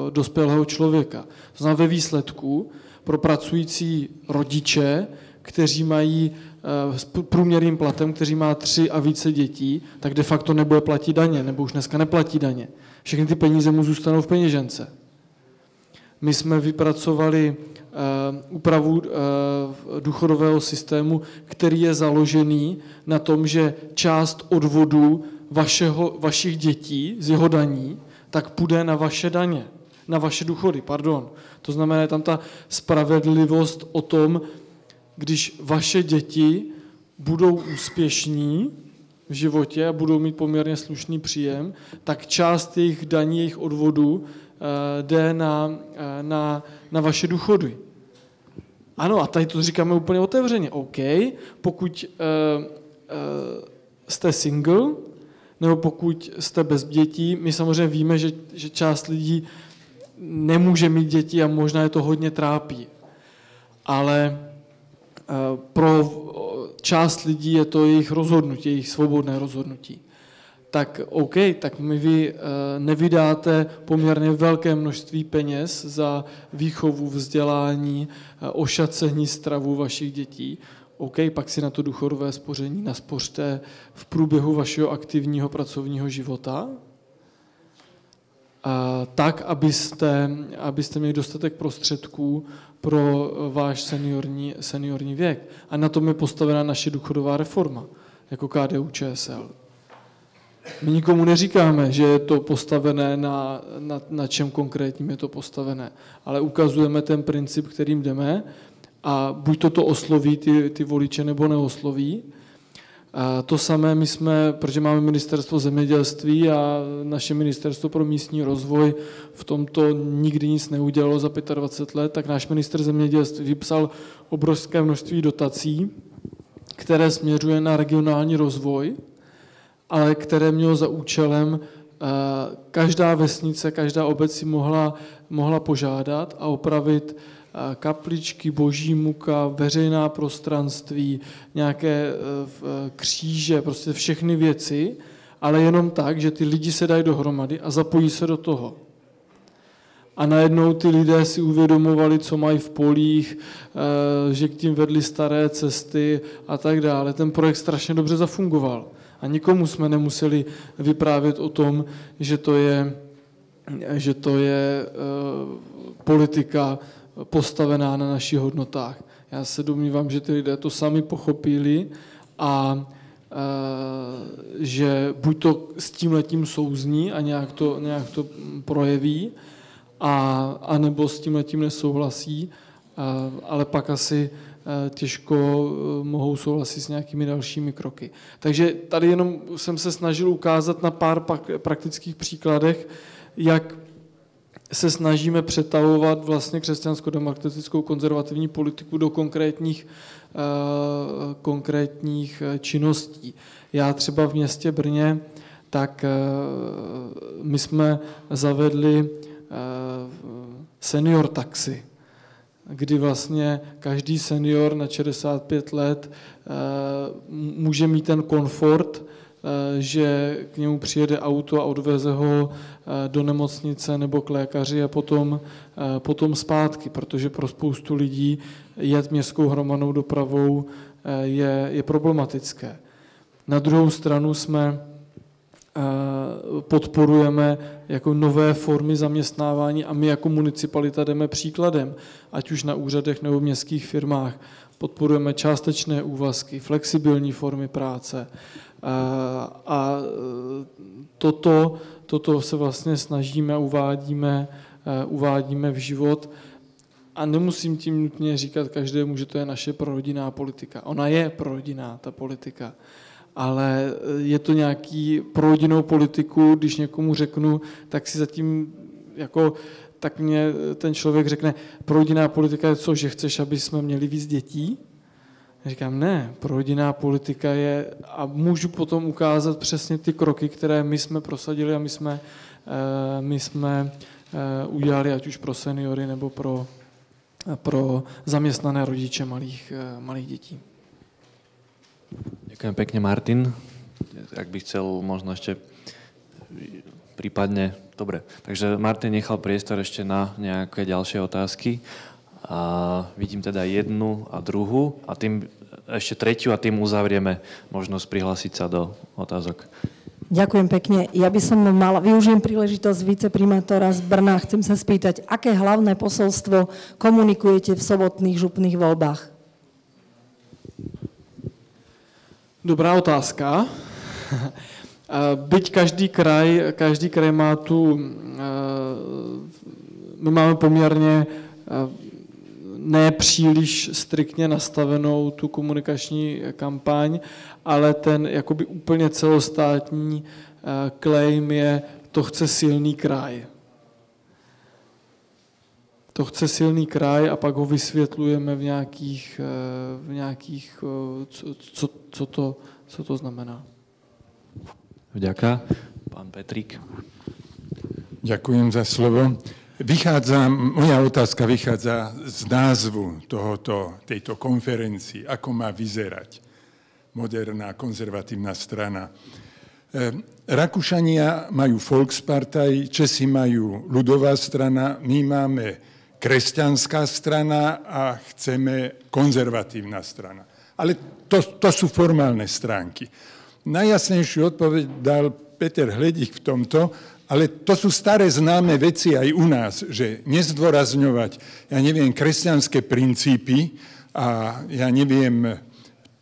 dospělého člověka. To znamená ve výsledku pro pracující rodiče, kteří mají s průměrným platem, kteří má 3 a více dětí, tak de facto nebude platit daně, nebo už dneska neplatí daně. Všechny ty peníze mu zůstanou v peněžence. My jsme vypracovali úpravu důchodového systému, který je založený na tom, že část odvodů vašich dětí z jeho daní, tak půjde na vaše daně, na vaše důchody, pardon. To znamená, je tam ta spravedlivost o tom, když vaše děti budou úspěšní v životě a budou mít poměrně slušný příjem, tak část jejich daní, jejich odvodů jde na vaše důchody. Ano, a tady to říkáme úplně otevřeně. OK, pokud jste single, nebo pokud jste bez dětí, my samozřejmě víme, že část lidí nemůže mít děti a možná je to hodně trápí. Ale pro část lidí je to jejich rozhodnutí, jejich svobodné rozhodnutí. Tak OK, tak vy nevydáte poměrně velké množství peněz za výchovu, vzdělání, ošacení stravu vašich dětí. OK, pak si na to důchodové spoření naspořte v průběhu vašeho aktivního pracovního života, tak, abyste měli dostatek prostředků pro váš seniorní věk. A na tom je postavena naše důchodová reforma, jako KDU-ČSL. My nikomu neříkáme, že je to postavené na čem konkrétním je to postavené, ale ukazujeme ten princip, kterým jdeme, a buď to osloví ty voliče, nebo neosloví. A to samé my jsme, protože máme ministerstvo zemědělství a naše ministerstvo pro místní rozvoj v tomto nikdy nic neudělalo za 25 let, tak náš ministr zemědělství vypsal obrovské množství dotací, které směřuje na regionální rozvoj, ale které mělo za účelem, každá vesnice, každá obec si mohla požádat a opravit kapličky, boží muka, veřejná prostranství, nějaké kříže, prostě všechny věci, ale jenom tak, že ty lidi se dají dohromady a zapojí se do toho. A najednou ty lidé si uvědomovali, co mají v polích, že k tím vedly staré cesty a tak dále. Ten projekt strašně dobře zafungoval. A nikomu jsme nemuseli vyprávět o tom, že to je politika postavená na našich hodnotách. Já se domnívám, že ty lidé to sami pochopili a že buď to s tímhletím souzní a nějak to projeví, a nebo s tímhletím nesouhlasí, ale pak asi těžko mohou souhlasit s nějakými dalšími kroky. Takže tady jenom jsem se snažil ukázat na pár praktických příkladech, jak se snažíme přetavovat vlastně křesťansko-demokratickou konzervativní politiku do konkrétních činností. Já třeba v městě Brně, tak my jsme zavedli senior taxi, kdy vlastně každý senior na 65 let může mít ten komfort, že k němu přijede auto a odveze ho do nemocnice nebo k lékaři a potom zpátky, protože pro spoustu lidí jet městskou hromadnou dopravou je problematické. Na druhou stranu podporujeme jako nové formy zaměstnávání a my jako municipalita jdeme příkladem, ať už na úřadech nebo v městských firmách. Podporujeme částečné úvazky, flexibilní formy práce a toto se vlastně snažíme a uvádíme v život. A nemusím tím nutně říkat každému, že to je naše prorodinná politika. Ona je prorodinná, ta politika. Ale je to nějaký pro rodinnou politiku, když někomu řeknu, tak si zatím tak mě ten člověk řekne, pro rodinná politika je co, že chceš, aby jsme měli víc dětí? Já říkám, ne, pro rodinná politika je, a můžu potom ukázat přesně ty kroky, které my jsme prosadili a my jsme udělali, ať už pro seniory nebo pro zaměstnané rodiče malých dětí. Ďakujem pekne, Martin. Ak by chcel možno ešte prípadne... Dobre, takže Martin nechal priestor ešte na nejaké ďalšie otázky. A vidím teda jednu a druhú a tým ešte tretiu a tým uzavrieme možnosť prihlásiť sa do otázok. Ďakujem pekne. Ja by som využijem príležitosť viceprimátora z Brna. Chcem sa spýtať, aké hlavné posolstvo komunikujete v sobotných župných voľbách? Dobrá otázka. Byť každý kraj má my máme poměrně nepříliš striktně nastavenou tu komunikační kampaň, ale ten jakoby úplně celostátní claim je, to chce silný kraj. To chce silný kraj a pak ho vysvětlujeme v nějakých co to znamená. Vďaka. Pán Petrík. Ďakujem za slovo. Moja otázka vychádza z názvu tejto konferencii, ako má vyzerať moderná konzervatívna strana. Rakúšania majú Volkspartei, Česi majú ľudová strana, my máme kresťanská strana a chceme konzervatívna strana. Ale to sú formálne stránky. Najjasnejšiu odpoveď dal Peter Hledík v tomto, ale to sú staré známe veci aj u nás, že nezdôrazňovať, kresťanské princípy a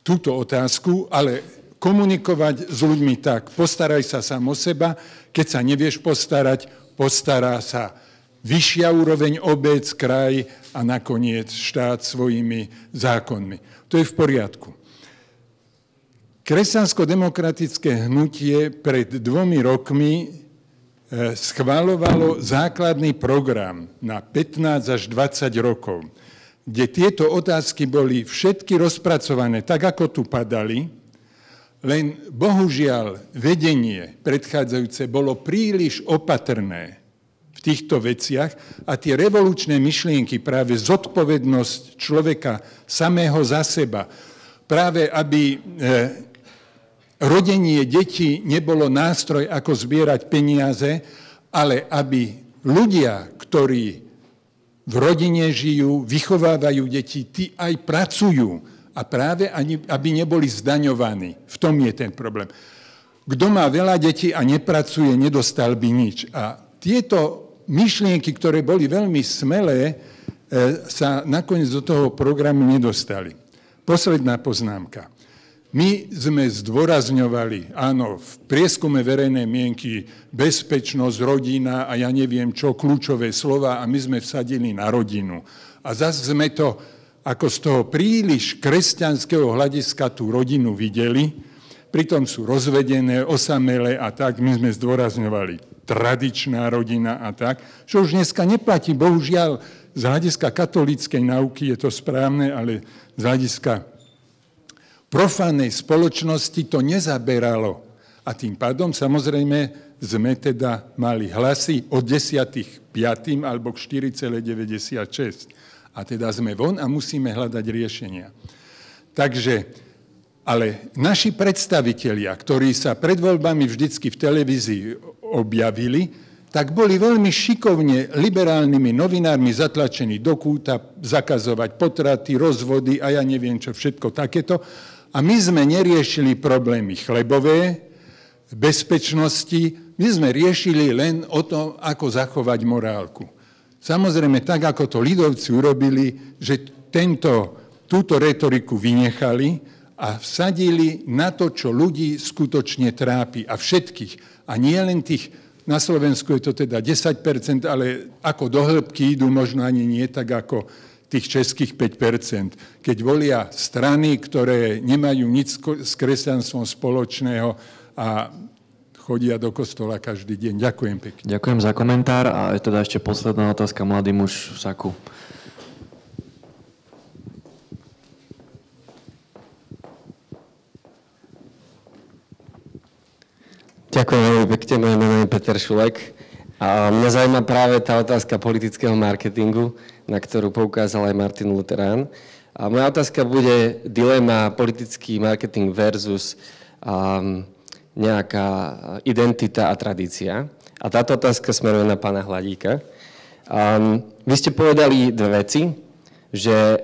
túto otázku, ale komunikovať s ľuďmi tak, postaraj sa sám o seba, keď sa nevieš postarať, postará sa vyššia úroveň, obec, kraj a nakoniec štát svojimi zákonmi. To je v poriadku. Kresťansko-demokratické hnutie pred 2 rokmi schvaľovalo základný program na 15 až 20 rokov, kde tieto otázky boli všetky rozpracované tak, ako tu padali, len bohužiaľ vedenie predchádzajúce bolo príliš opatrné v týchto veciach a tie revolučné myšlienky, práve zodpovednosť človeka samého za seba, práve aby rodenie detí nebolo nástroj, ako zbierať peniaze, ale aby ľudia, ktorí v rodine žijú, vychovávajú deti, tí aj pracujú a práve aby neboli zdaňovaní. V tom je ten problém. Kto má veľa detí a nepracuje, nedostal by nič. A tieto myšlienky, ktoré boli veľmi smelé, sa nakoniec do toho programu nedostali. Posledná poznámka. My sme zdôrazňovali, áno, v prieskume verejnej mienky bezpečnosť, rodina a kľúčové slova a my sme vsadili na rodinu. A zase sme to ako z toho príliš kresťanského hľadiska tú rodinu videli, pritom sú rozvedené, osamelé a tak, my sme zdôrazňovali tradičná rodina a tak, čo už dneska neplatí. Bohužiaľ, z hľadiska katolíckej nauky je to správne, ale z hľadiska profánnej spoločnosti to nezaberalo. A tým pádom samozrejme sme teda mali hlasy od 10,5 alebo k 4,96. A teda sme von a musíme hľadať riešenia. Takže, ale naši predstavitelia, ktorí sa pred voľbami vždycky v televízii objavili, tak boli veľmi šikovne liberálnymi novinármi zatlačení do kúta, zakazovať potraty, rozvody a čo všetko takéto. A my sme neriešili problémy chlebové, bezpečnosti, my sme riešili len o to, ako zachovať morálku. Samozrejme, tak ako to ľudovci urobili, že túto retoriku vynechali a vsadili na to, čo ľudí skutočne trápi a všetkých. A nie len tých, na Slovensku je to teda 10%, ale ako do hĺbky idú, možno ani nie tak ako tých českých 5%, keď volia strany, ktoré nemajú nič s kresťanstvom spoločného a chodia do kostola každý deň. Ďakujem pekne. Ďakujem za komentár a teda ešte posledná otázka, mladý muž v saku. Ďakujem veľmi pekne, moje meno je Peter Šulek. A mňa zaujíma práve tá otázka politického marketingu, na ktorú poukázal aj Martin Lutherán. A moja otázka bude dilema politický marketing versus nejaká identita a tradícia. A táto otázka smeruje na pána Hladíka. Vy ste povedali dve veci, že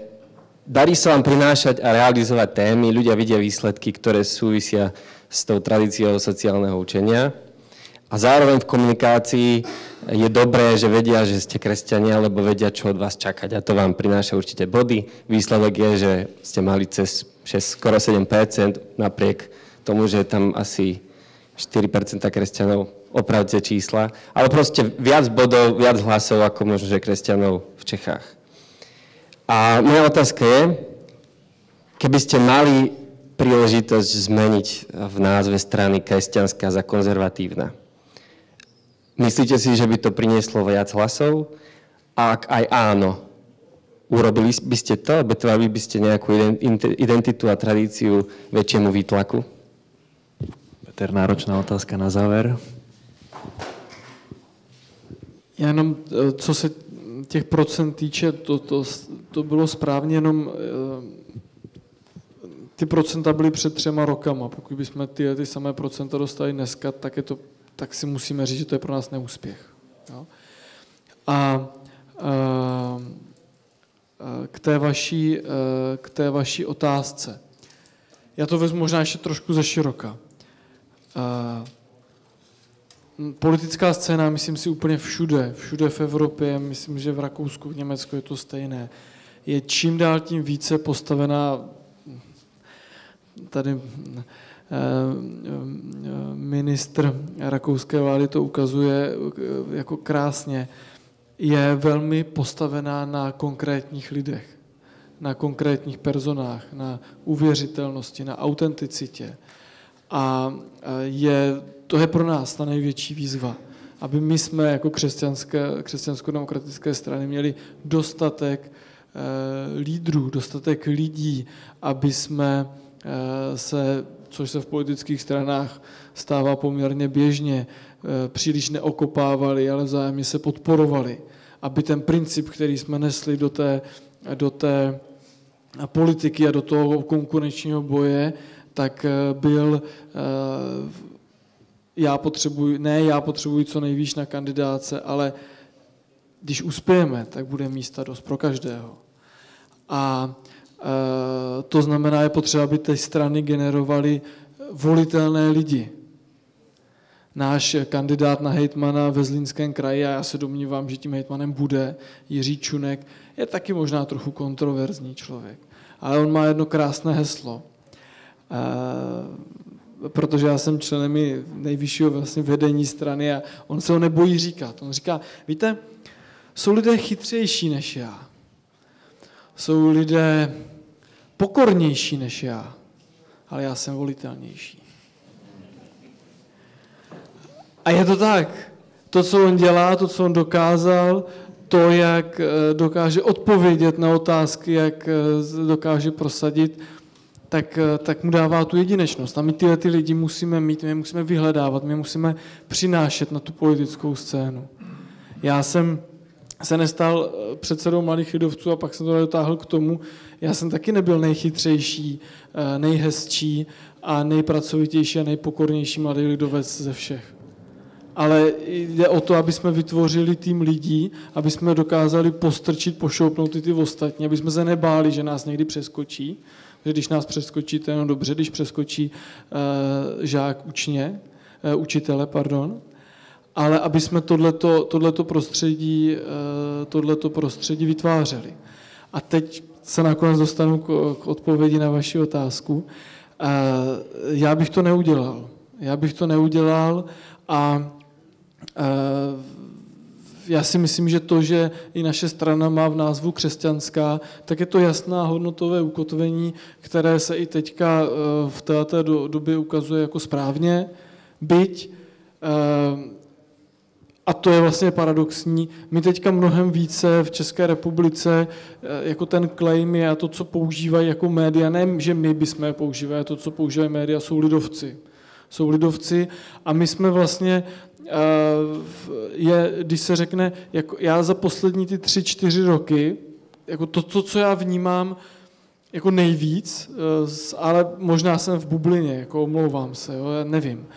darí sa vám prinášať a realizovať témy, ľudia vidia výsledky, ktoré súvisia s tou tradíciou sociálneho učenia. A zároveň v komunikácii je dobré, že vedia, že ste kresťania, lebo vedia, čo od vás čakať. A to vám prináša určite body. Výsledok je, že ste mali cez skoro 7%, napriek tomu, že je tam asi 4% kresťanov. Opravte čísla. Ale proste viac bodov, viac hlasov, ako možno, že kresťanov v Čechách. A moja otázka je, keby ste mali príležitosť zmeniť v názve strany kresťanská za konzervatívna, myslíte si, že by to prinieslo viac hlasov? A ak aj áno, urobili by ste to? Obetovali by ste nejakú identitu a tradíciu väčšiemu výtlaku? Peter, náročná otázka na záver. Já jenom, co se těch procent týče, to bylo správně, jenom ty procenta byly před 3 rokama. Pokud bychom ty samé procenta dostali dneska, tak si musíme říct, že to je pro nás neúspěch. Jo? A k té vaší otázce. Já to vezmu možná ještě trošku ze široka. Politická scéna, myslím si úplně všude v Evropě, myslím, že v Rakousku, v Německu je to stejné, je čím dál tím více postavená, tady ministr rakouské vlády to ukazuje jako krásně, je velmi postavená na konkrétních lidech, na konkrétních personách, na uvěřitelnosti, na autenticitě. A to je pro nás ta největší výzva, aby my jsme jako křesťansko-demokratické strany měli dostatek lídrů, dostatek lidí, aby jsme se, což se v politických stranách stává poměrně běžně, příliš neokopávali, ale vzájemně se podporovali. Aby ten princip, který jsme nesli do té politiky a do toho konkurenčního boje, tak byl já potřebuji co nejvíc na kandidáce, ale když uspějeme, tak bude místa dost pro každého. A to znamená, je potřeba, aby ty strany generovaly volitelné lidi. Náš kandidát na hejtmana ve Zlínském kraji, a já se domnívám, že tím hejtmanem bude Jiří Čunek, je taky možná trochu kontroverzní člověk. Ale on má jedno krásné heslo. Protože já jsem členem nejvyššího vlastně vedení strany a on se ho nebojí říkat. On říká, víte, jsou lidé chytřejší než já. Jsou lidé pokornější než já, ale já jsem volitelnější. A je to tak. To, co on dělá, to, co on dokázal, to, jak dokáže odpovědět na otázky, jak dokáže prosadit, tak mu dává tu jedinečnost. A my ty lidi musíme mít, my je musíme vyhledávat, my je musíme přinášet na tu politickou scénu. Já jsem se nestal předsedou Mladých lidovců a pak jsem to dotáhl k tomu, já jsem taky nebyl nejchytřejší, nejhezčí a nejpracovitější a nejpokornější mladý lidovec ze všech. Ale jde o to, aby jsme vytvořili tým lidí, aby jsme dokázali postrčit, pošoupnout ty ostatní, aby jsme se nebáli, že nás někdy přeskočí, že když nás přeskočí, to je jenom dobře, když přeskočí žák učitele, ale aby jsme tohleto prostředí vytvářeli. A teď se nakonec dostanu k odpovědi na vaši otázku. Já bych to neudělal a já si myslím, že to, že i naše strana má v názvu křesťanská, tak je to jasná hodnotové ukotvení, které se i teďka v této době ukazuje jako správně, byť, a to je vlastně paradoxní, my teďka mnohem více v České republice, jako ten claim je a to, co používají jako média, ne, že my bychom je používali, to, co používají média, jsou lidovci a my jsme vlastně, když se řekne, jako já za poslední ty 3-4 roky, jako to, co já vnímám jako nejvíc, ale možná jsem v bublině, jako omlouvám se, jo, já nevím,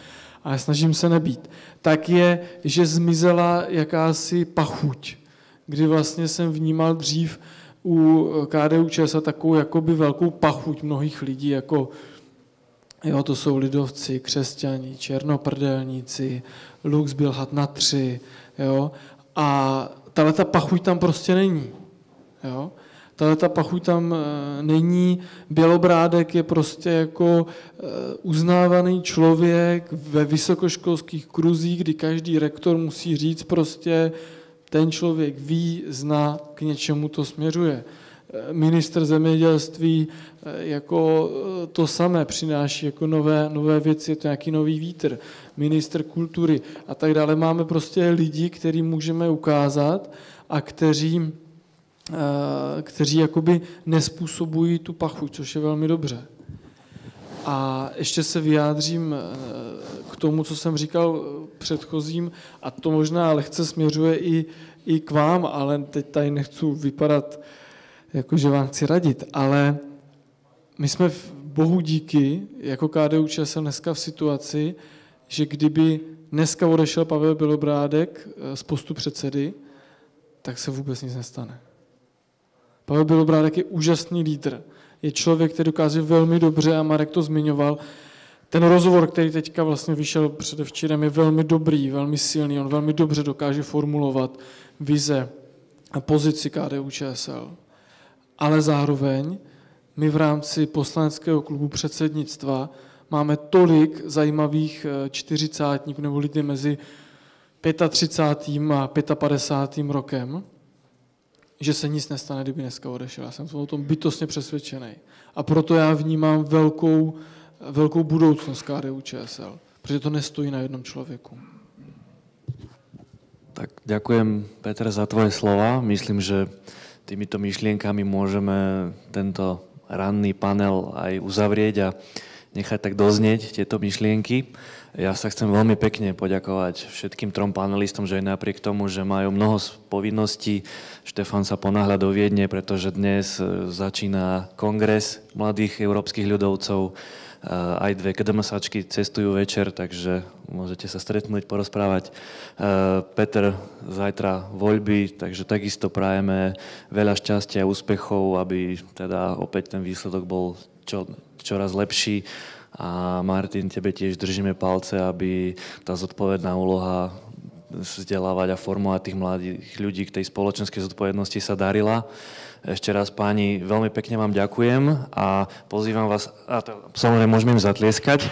ale snažím se nebýt, tak je, že zmizela jakási pachuť, kdy vlastně jsem vnímal dřív u KDU-ČSL takovou jakoby velkou pachuť mnohých lidí, jako jo, to jsou lidovci, křesťani, černoprdelníci, Lux byl had na 3, jo, a tahleta pachuť tam prostě není, jo. Tahleta pachuť tam není, Bělobrádek je prostě jako uznávaný člověk ve vysokoškolských kruzích, kdy každý rektor musí říct prostě, ten člověk ví, zná, k něčemu to směřuje. Ministr zemědělství jako to samé přináší jako nové věci, je to nějaký nový vítr, ministr kultury a tak dále. Máme prostě lidi, který můžeme ukázat a kteří jakoby nespůsobují tu pachuť, což je velmi dobře. A ještě se vyjádřím k tomu, co jsem říkal předchozím, a to možná lehce směřuje i k vám, ale teď tady nechci vypadat, jako že vám chci radit, ale my jsme bohu díky, jako KDU-ČSL dneska v situaci, že kdyby dneska odešel Pavel Bělobrádek z postu předsedy, tak se vůbec nic nestane. Pavel Bělobrádek je úžasný lídr. Je člověk, který dokáže velmi dobře, a Marek to zmiňoval, ten rozhovor, který teďka vlastně vyšel předevčírem, je velmi dobrý, velmi silný, on velmi dobře dokáže formulovat vize a pozici KDU-ČSL. Ale zároveň my v rámci poslaneckého klubu předsednictva máme tolik zajímavých čtyřicátníků nebo lidí mezi 35. a 55. rokem, že se nic nestane, kdyby dneska odešel. Já jsem o tom bytostně přesvědčený. A proto já vnímám velkou budoucnost KDU-ČSL, protože to nestojí na jednom člověku. Tak ďakujem, Peter, za tvoje slova. Myslím, že týmito myšlienkami môžeme tento ranný panel aj uzavrieť a nechať tak doznieť tieto myšlienky. Ja sa chcem veľmi pekne poďakovať všetkým trom panelistom, že aj napriek tomu, že majú mnoho povinností, Štefan sa ponáhľa do Viedne, pretože dnes začína kongres mladých európskych ľudovcov. Aj dve KDMSačky cestujú večer, takže môžete sa stretnúť, porozprávať. Peter, zajtra voľby, takže takisto prajeme veľa šťastia a úspechov, aby teda opäť ten výsledok bol čoraz lepší. A Martin, tebe tiež držíme palce, aby tá zodpovedná úloha vzdelávať a formovať tých mladých ľudí k tej spoločenskej zodpovednosti sa darila. Ešte raz, páni, veľmi pekne vám ďakujem a pozývam vás, a to, samozrejme môžeme im zatlieskať.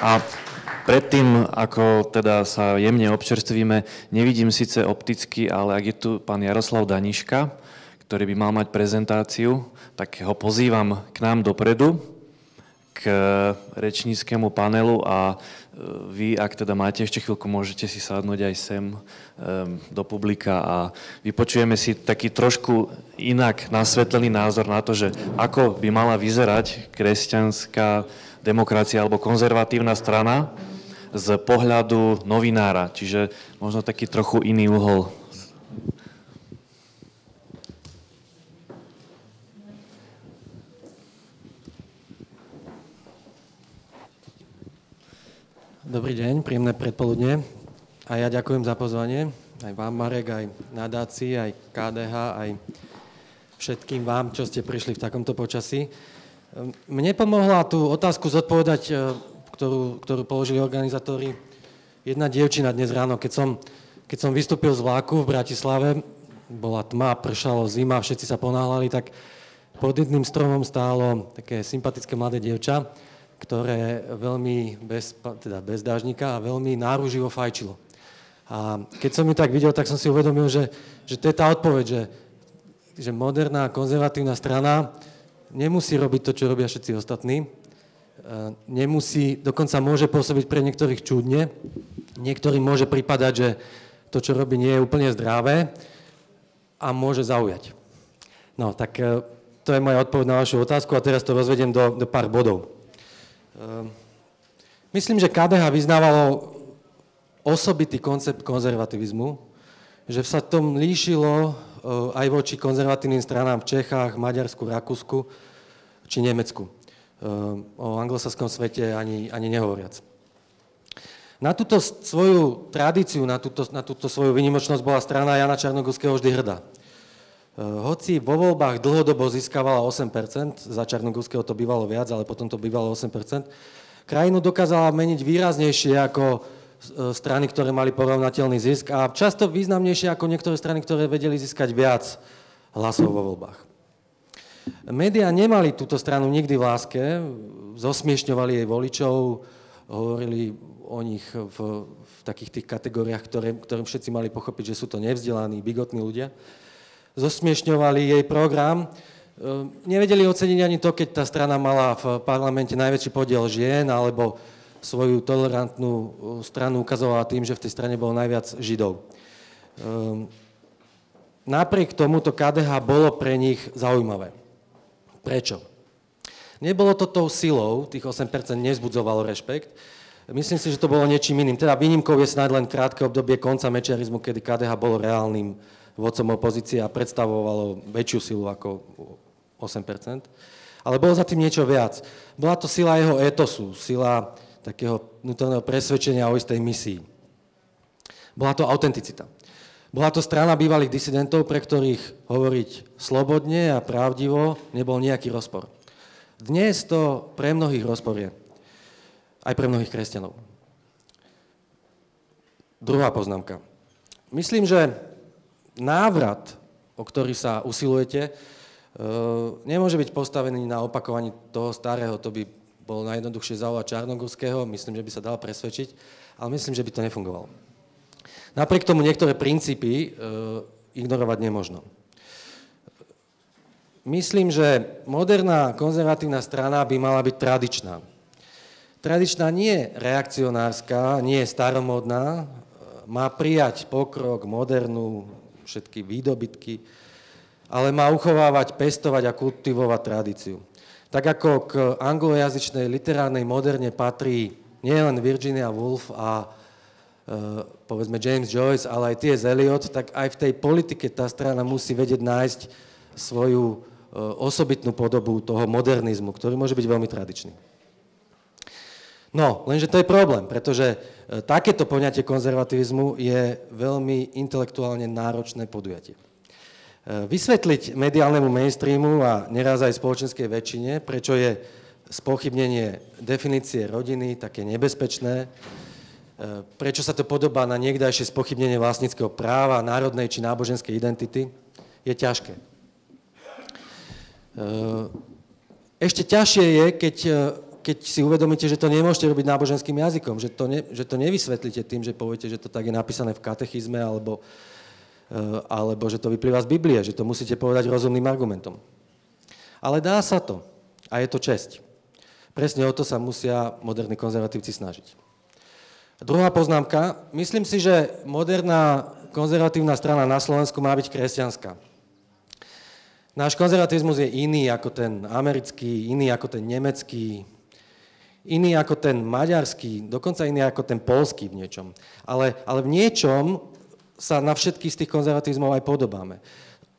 A predtým, ako teda sa jemne občerstvíme, nevidím síce opticky, ale ak je tu pán Jaroslav Daniška, ktorý by mal mať prezentáciu, tak ho pozývam k nám dopredu, k rečníckému panelu a vy, ak teda máte ešte chvíľku, môžete si sadnúť aj sem do publika a vypočujeme si taký trošku inak nasvetlený názor na to, že ako by mala vyzerať kresťanská demokracia alebo konzervatívna strana z pohľadu novinára, čiže možno taký trochu iný uhol. Dobrý deň, príjemné predpoludne. A ja ďakujem za pozvanie, aj vám, Marek, aj nadácii, aj KDH, aj všetkým vám, čo ste prišli v takomto počasí. Mne pomohla tú otázku zodpovedať, ktorú položili organizátori, jedna dievčina dnes ráno. Keď som vystúpil z vláku v Bratislave, bola tma, pršalo, zima, všetci sa ponáhľali, tak pod jedným stromom stálo také sympatické mladé dievča, ktoré veľmi bez dážnika a veľmi náruživo fajčilo. A keď som ju tak videl, tak som si uvedomil, že to je tá odpoveď, že moderná konzervatívna strana nemusí robiť to, čo robia všetci ostatní, nemusí, dokonca môže pôsobiť pre niektorých čudne, niektorým môže pripadať, že to, čo robí, nie je úplne zdravé a môže zaujať. No, tak to je moja odpoveď na vašu otázku a teraz to rozvediem do pár bodov. Myslím, že KDH vyznávalo osobitý koncept konzervativizmu, že sa v tom líšilo aj voči konzervatívnym stranám v Čechách, Maďarsku, Rakúsku či Nemecku. O anglosaskom svete ani nehovoriac. Na túto svoju tradíciu, na túto svoju výnimočnosť bola strana Jana Čarnogórského vždy hrdá. Hoci vo voľbách dlhodobo získavala 8%, za Čarnogórského to bývalo viac, ale potom to bývalo 8%, krajinu dokázala meniť výraznejšie ako strany, ktoré mali porovnateľný zisk a často významnejšie ako niektoré strany, ktoré vedeli získať viac hlasov vo voľbách. Média nemali túto stranu nikdy v láske, zosmiešňovali jej voličov, hovorili o nich v takých tých kategóriách, ktorým všetci mali pochopiť, že sú to nevzdelaní, bigotní ľudia. Zosmiešňovali jej program. Nevedeli oceniť ani to, keď tá strana mala v parlamente najväčší podiel žien, alebo svoju tolerantnú stranu ukazovala tým, že v tej strane bolo najviac Židov. napriek tomu to KDH bolo pre nich zaujímavé. Prečo? Nebolo to tou silou, tých 8% nevzbudzovalo rešpekt. Myslím si, že to bolo niečím iným. Teda výnimkou je snáď len krátke obdobie konca mečiarizmu, kedy KDH bolo reálnym vodcom opozície a predstavovalo väčšiu silu ako 8%. Ale bolo za tým niečo viac. Bola to sila jeho etosu, sila takého vnútorného presvedčenia o istej misii. Bola to autenticita. Bola to strana bývalých disidentov, pre ktorých hovoriť slobodne a pravdivo nebol nejaký rozpor. Dnes to pre mnohých rozpor je. Aj pre mnohých kresťanov. Druhá poznámka. Myslím, že návrat, o ktorý sa usilujete, nemôže byť postavený na opakovaní toho starého. To by bolo najjednoduchšie zavolať Čarnogórského, myslím, že by sa dal presvedčiť, ale myslím, že by to nefungovalo. Napriek tomu niektoré princípy ignorovať nemožno. Myslím, že moderná konzervatívna strana by mala byť tradičná. Tradičná nie reakcionárska, nie staromodná, má prijať pokrok, modernú, všetky výdobytky, ale má uchovávať, pestovať a kultivovať tradíciu. Tak ako k anglojazyčnej literárnej moderne patrí nielen Virginia Woolf a povedzme James Joyce, ale aj T.S. Eliot, tak aj v tej politike tá strana musí vedieť nájsť svoju osobitnú podobu toho modernizmu, ktorý môže byť veľmi tradičný. No, lenže to je problém, pretože takéto poňatie konzervativizmu je veľmi intelektuálne náročné podujatie. Vysvetliť mediálnemu mainstreamu a neraz aj spoločenskej väčšine, prečo je spochybnenie definície rodiny také nebezpečné, prečo sa to podobá na niekdajšie spochybnenie vlastníckeho práva, národnej či náboženskej identity, je ťažké. Ešte ťažšie je, keď si uvedomíte, že to nemôžete robiť náboženským jazykom, že to nevysvetlíte tým, že poviete, že to tak je napísané v katechizme, alebo že to vyplýva z Biblie, že to musíte povedať rozumným argumentom. Ale dá sa to a je to česť. Presne o to sa musia moderní konzervatívci snažiť. Druhá poznámka. Myslím si, že moderná konzervatívna strana na Slovensku má byť kresťanská. Náš konzervativizmus je iný ako ten americký, iný ako ten nemecký, iný ako ten maďarský, dokonca iný ako ten poľský v niečom. Ale v niečom sa na všetkých z tých konzervativizmov aj podobáme.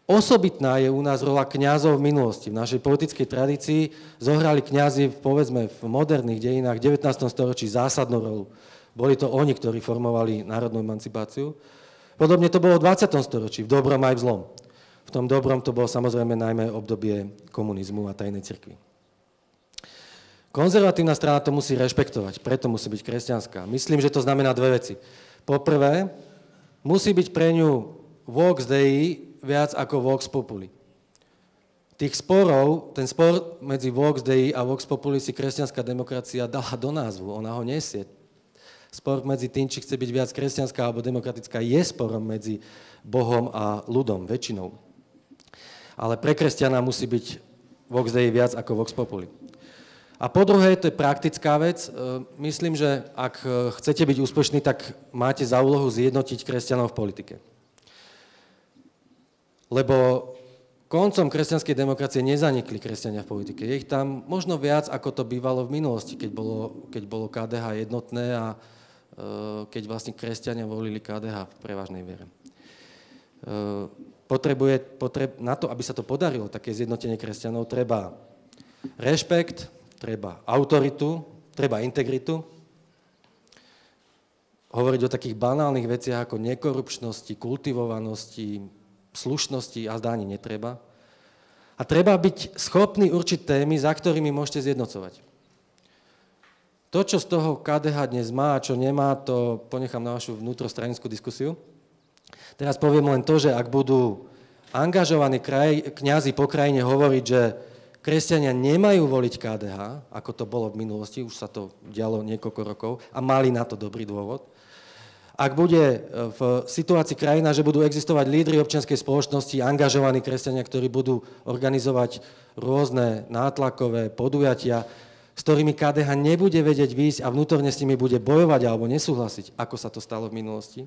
Osobitná je u nás rola kňazov v minulosti. V našej politickej tradícii zohrali kňazi, povedzme, v moderných dejinách v 19. storočí zásadnú rolu. Boli to oni, ktorí formovali národnú emancipáciu. Podobne to bolo v 20. storočí, v dobrom aj v zlom. V tom dobrom to bolo samozrejme najmä obdobie komunizmu a tajnej cirkvi. Konzervatívna strana to musí rešpektovať, preto musí byť kresťanská. Myslím, že to znamená dve veci. Poprvé, musí byť pre ňu vox dei viac ako vox populi. Tých sporov, ten spor medzi vox dei a vox populi si kresťanská demokracia dala do názvu, ona ho nesie. Spor medzi tým, či chce byť viac kresťanská alebo demokratická, je sporom medzi Bohom a ľudom, väčšinou. Ale pre kresťana musí byť vox dei viac ako vox populi. A po druhé, to je praktická vec. Myslím, že ak chcete byť úspešní, tak máte za úlohu zjednotiť kresťanov v politike. Lebo koncom kresťanskej demokracie nezanikli kresťania v politike. Je ich tam možno viac, ako to bývalo v minulosti, keď bolo KDH jednotné a keď vlastne kresťania volili KDH v prevažnej viere. Na to, aby sa to podarilo, také zjednotenie kresťanov, treba rešpekt, treba autoritu, treba integritu. Hovoriť o takých banálnych veciach ako nekorupčnosti, kultivovanosti, slušnosti a zdáni netreba. A treba byť schopný určiť témy, za ktorými môžete zjednocovať. To, čo z toho KDH dnes má a čo nemá, to ponechám na vašu vnútrostranickú diskusiu. Teraz poviem len to, že ak budú angažovaní kňazi po krajine hovoriť, že kresťania nemajú voliť KDH, ako to bolo v minulosti, už sa to dialo niekoľko rokov a mali na to dobrý dôvod. Ak bude v situácii krajina, že budú existovať lídri občianskej spoločnosti, angažovaní kresťania, ktorí budú organizovať rôzne nátlakové podujatia, s ktorými KDH nebude vedieť výjsť a vnútorne s nimi bude bojovať alebo nesúhlasiť, ako sa to stalo v minulosti.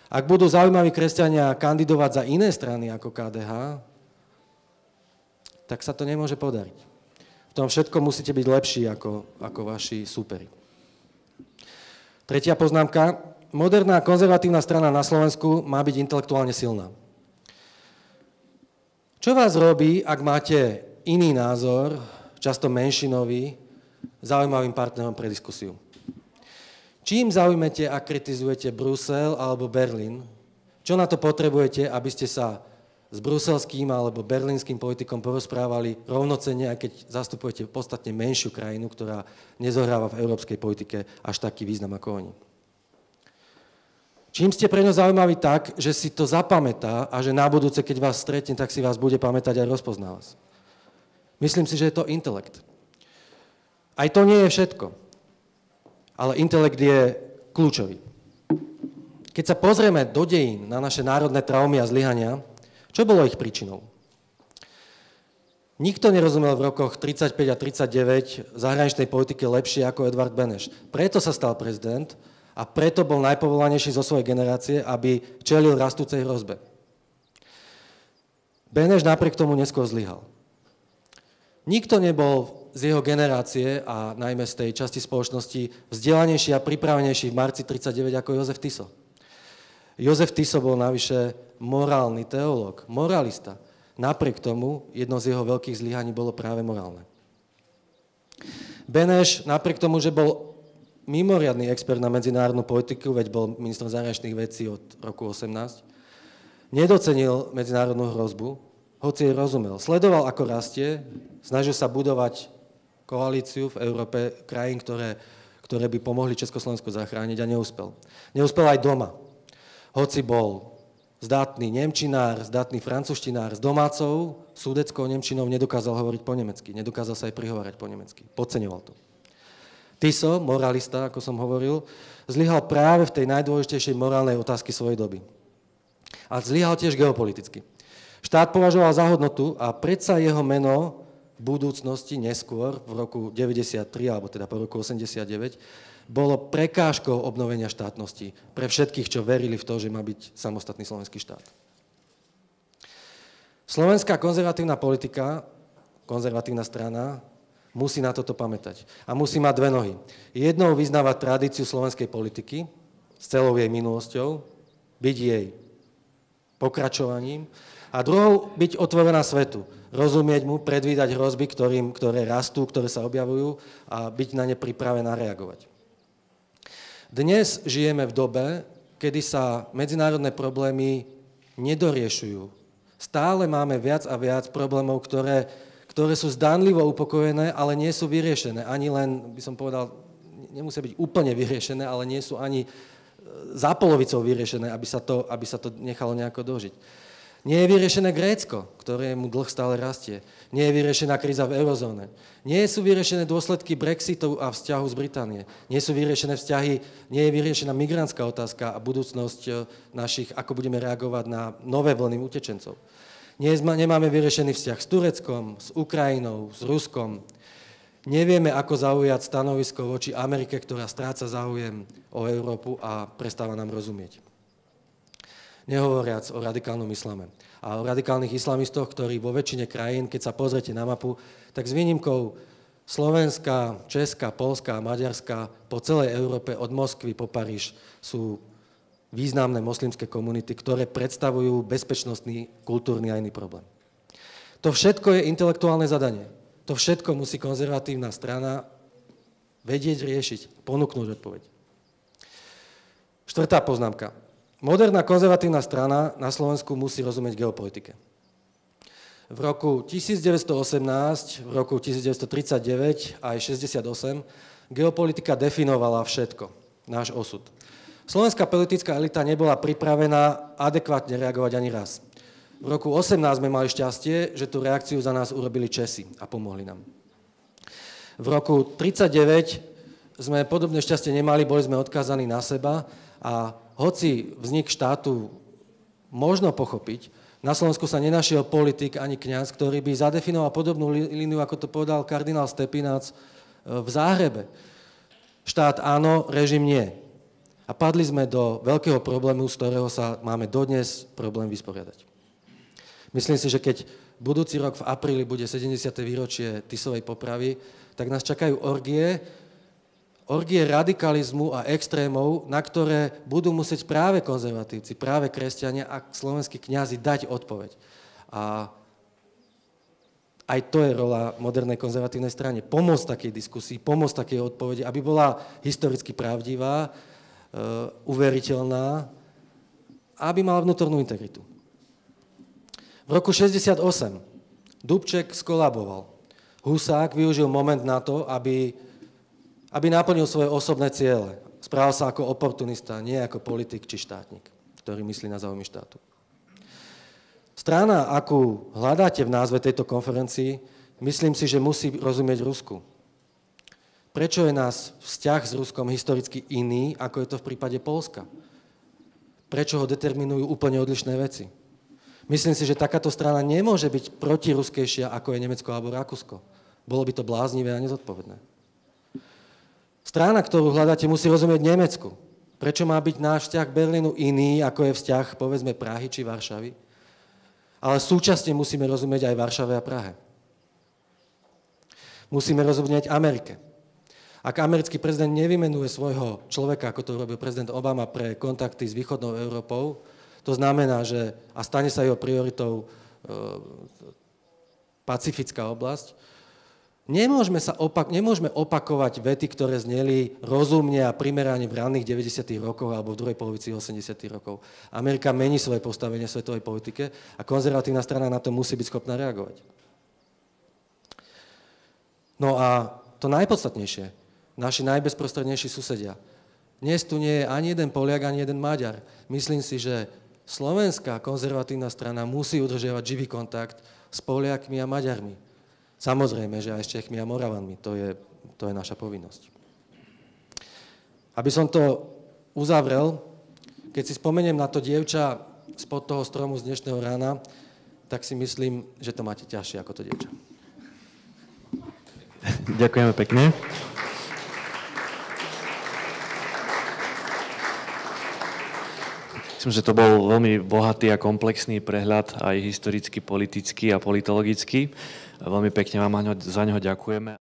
Ak budú zaujímaví kresťania kandidovať za iné strany ako KDH, tak sa to nemôže podariť. V tom všetkom musíte byť lepší ako vaši súperi. Tretia poznámka. Moderná konzervatívna strana na Slovensku má byť intelektuálne silná. Čo vás robí, ak máte iný názor, často menšinový, zaujímavým partnerom pre diskusiu? Čím zaujmete a kritizujete Brusel alebo Berlín? Čo na to potrebujete, aby ste sa s bruselským alebo berlínskym politikom porozprávali rovnocenne, aj keď zastupujete podstatne menšiu krajinu, ktorá nezohráva v európskej politike až taký význam ako oni? Čím ste pre ňo zaujímaví tak, že si to zapamätá a že na budúce, keď vás stretne, tak si vás bude pamätať a rozpozná vás? Myslím si, že je to intelekt. Aj to nie je všetko. Ale intelekt je kľúčový. Keď sa pozrieme do dejín na naše národné traumy a zlyhania, čo bolo ich príčinou? Nikto nerozumel v rokoch 35 a 39 zahraničnej politike lepšie ako Edvard Beneš. Preto sa stal prezident a preto bol najpovolanejší zo svojej generácie, aby čelil rastúcej hrozbe. Beneš napriek tomu neskôr zlyhal. Nikto nebol z jeho generácie a najmä z tej časti spoločnosti vzdelanejší a pripravenejší v marci 39 ako Jozef Tiso. Jozef Tiso bol navyše morálny teológ, moralista. Napriek tomu jedno z jeho veľkých zlyhaní bolo práve morálne. Beneš, napriek tomu, že bol mimoriadny expert na medzinárodnú politiku, veď bol ministrom zahraničných vecí od roku 18, nedocenil medzinárodnú hrozbu, hoci jej rozumel. Sledoval, ako rastie, snažil sa budovať koalíciu v Európe krajín, ktoré by pomohli Československu zachrániť a neúspel. Neúspel aj doma. Hoci bol zdatný nemčinár, zdatný francúzštinár s domácou súdeckou nemčinou, nedokázal hovoriť po nemecky, nedokázal sa aj prihovárať po nemecky. Podceňoval to. Tiso, moralista, ako som hovoril, zlyhal práve v tej najdôležitejšej morálnej otázky svojej doby. A zlyhal tiež geopoliticky. Štát považoval za hodnotu a predsa jeho meno v budúcnosti neskôr, v roku 93, alebo teda po roku 89, bolo prekážkou obnovenia štátnosti pre všetkých, čo verili v to, že má byť samostatný slovenský štát. Slovenská konzervatívna politika, konzervatívna strana, musí na toto pamätať. A musí mať dve nohy. Jednou vyznávať tradíciu slovenskej politiky s celou jej minulosťou, byť jej pokračovaním, a druhou byť otvorená svetu, rozumieť mu, predvídať hrozby, ktoré rastú, ktoré sa objavujú a byť na ne pripravená reagovať. Dnes žijeme v dobe, kedy sa medzinárodné problémy nedoriešujú. Stále máme viac a viac problémov, ktoré sú zdánlivo upokojené, ale nie sú vyriešené. Ani len, by som povedal, nemusia byť úplne vyriešené, ale nie sú ani za polovicou vyriešené, aby sa to nechalo nejako dožiť. Nie je vyriešené Grécko, ktorému dlh stále rastie. Nie je vyriešená kríza v eurozóne. Nie sú vyriešené dôsledky Brexitu a vzťahu z Británie. Nie sú vyriešené vzťahy, nie je vyriešená migrantská otázka a budúcnosť našich, ako budeme reagovať na nové vlny utečencov. Nemáme vyriešený vzťah s Tureckom, s Ukrajinou, s Ruskom. Nevieme, ako zaujať stanovisko voči Amerike, ktorá stráca záujem o Európu a prestáva nám rozumieť. Nehovoriac o radikálnom islame a o radikálnych islamistoch, ktorí vo väčšine krajín, keď sa pozrete na mapu, tak s výnimkou Slovenska, Česka, Poľska a Maďarska po celej Európe od Moskvy po Paríž sú významné moslimské komunity, ktoré predstavujú bezpečnostný, kultúrny a iný problém. To všetko je intelektuálne zadanie. To všetko musí konzervatívna strana vedieť riešiť, ponúknuť odpoveď. Štvrtá poznámka. Moderná konzervatívna strana na Slovensku musí rozumieť geopolitike. V roku 1918, v roku 1939 a aj 1968 geopolitika definovala všetko, náš osud. Slovenská politická elita nebola pripravená adekvátne reagovať ani raz. V roku 1918 sme mali šťastie, že tú reakciu za nás urobili Česi a pomohli nám. V roku 1939 sme podobné šťastie nemali, boli sme odkázaní na seba a hoci vznik štátu možno pochopiť, na Slovensku sa nenašiel politik ani kňaz, ktorý by zadefinoval podobnú líniu, ako to povedal kardinál Stepinac v Záhrebe. Štát áno, režim nie. A padli sme do veľkého problému, z ktorého sa máme dodnes problém vysporiadať. Myslím si, že keď budúci rok v apríli bude 70. výročie Tisovej popravy, tak nás čakajú orgie radikalizmu a extrémov, na ktoré budú musieť práve konzervatívci, práve kresťania a slovenskí kňazi dať odpoveď. A aj to je rola modernej konzervatívnej strane. Pomôcť takej diskusii, pomôcť takej odpovedi, aby bola historicky pravdivá, uveriteľná a aby mala vnútornú integritu. V roku 1968 Dubček skolaboval. Husák využil moment na to, aby naplnil svoje osobné ciele. Správal sa ako oportunista, nie ako politik či štátnik, ktorý myslí na záujmy štátu. Strana, akú hľadáte v názve tejto konferencii, myslím si, že musí rozumieť Rusku. Prečo je nás vzťah s Ruskom historicky iný, ako je to v prípade Poľska? Prečo ho determinujú úplne odlišné veci? Myslím si, že takáto strana nemôže byť protiruskejšia, ako je Nemecko alebo Rakúsko. Bolo by to bláznivé a nezodpovedné. Strana, ktorú hľadáte, musí rozumieť Nemecku. Prečo má byť náš vzťah k Berlínu iný, ako je vzťah, povedzme, Prahy či Varšavy? Ale súčasne musíme rozumieť aj Varšave a Prahe. Musíme rozumieť Amerike. Ak americký prezident nevymenuje svojho človeka, ako to robil prezident Obama pre kontakty s východnou Európou, to znamená, že a stane sa jeho prioritou pacifická oblasť, nemôžeme opakovať vety, ktoré zneli rozumne a primerane v ranných 90. rokoch alebo v druhej polovici 80. rokov. Amerika mení svoje postavenie v svetovej politike a konzervatívna strana na to musí byť schopná reagovať. No a to najpodstatnejšie, naši najbezprostrednejší susedia. Dnes tu nie je ani jeden Poliak, ani jeden Maďar. Myslím si, že slovenská konzervatívna strana musí udržiavať živý kontakt s Poliakmi a Maďarmi. Samozrejme, že aj s Čechmi a Moravanmi. To je naša povinnosť. Aby som to uzavrel, keď si spomeniem na to dievča spod toho stromu z dnešného rána, tak si myslím, že to máte ťažšie ako to dievča. Ďakujeme pekne. Myslím, že to bol veľmi bohatý a komplexný prehľad, aj historicky, politický a politologický. Veľmi pekne vám za neho ďakujeme.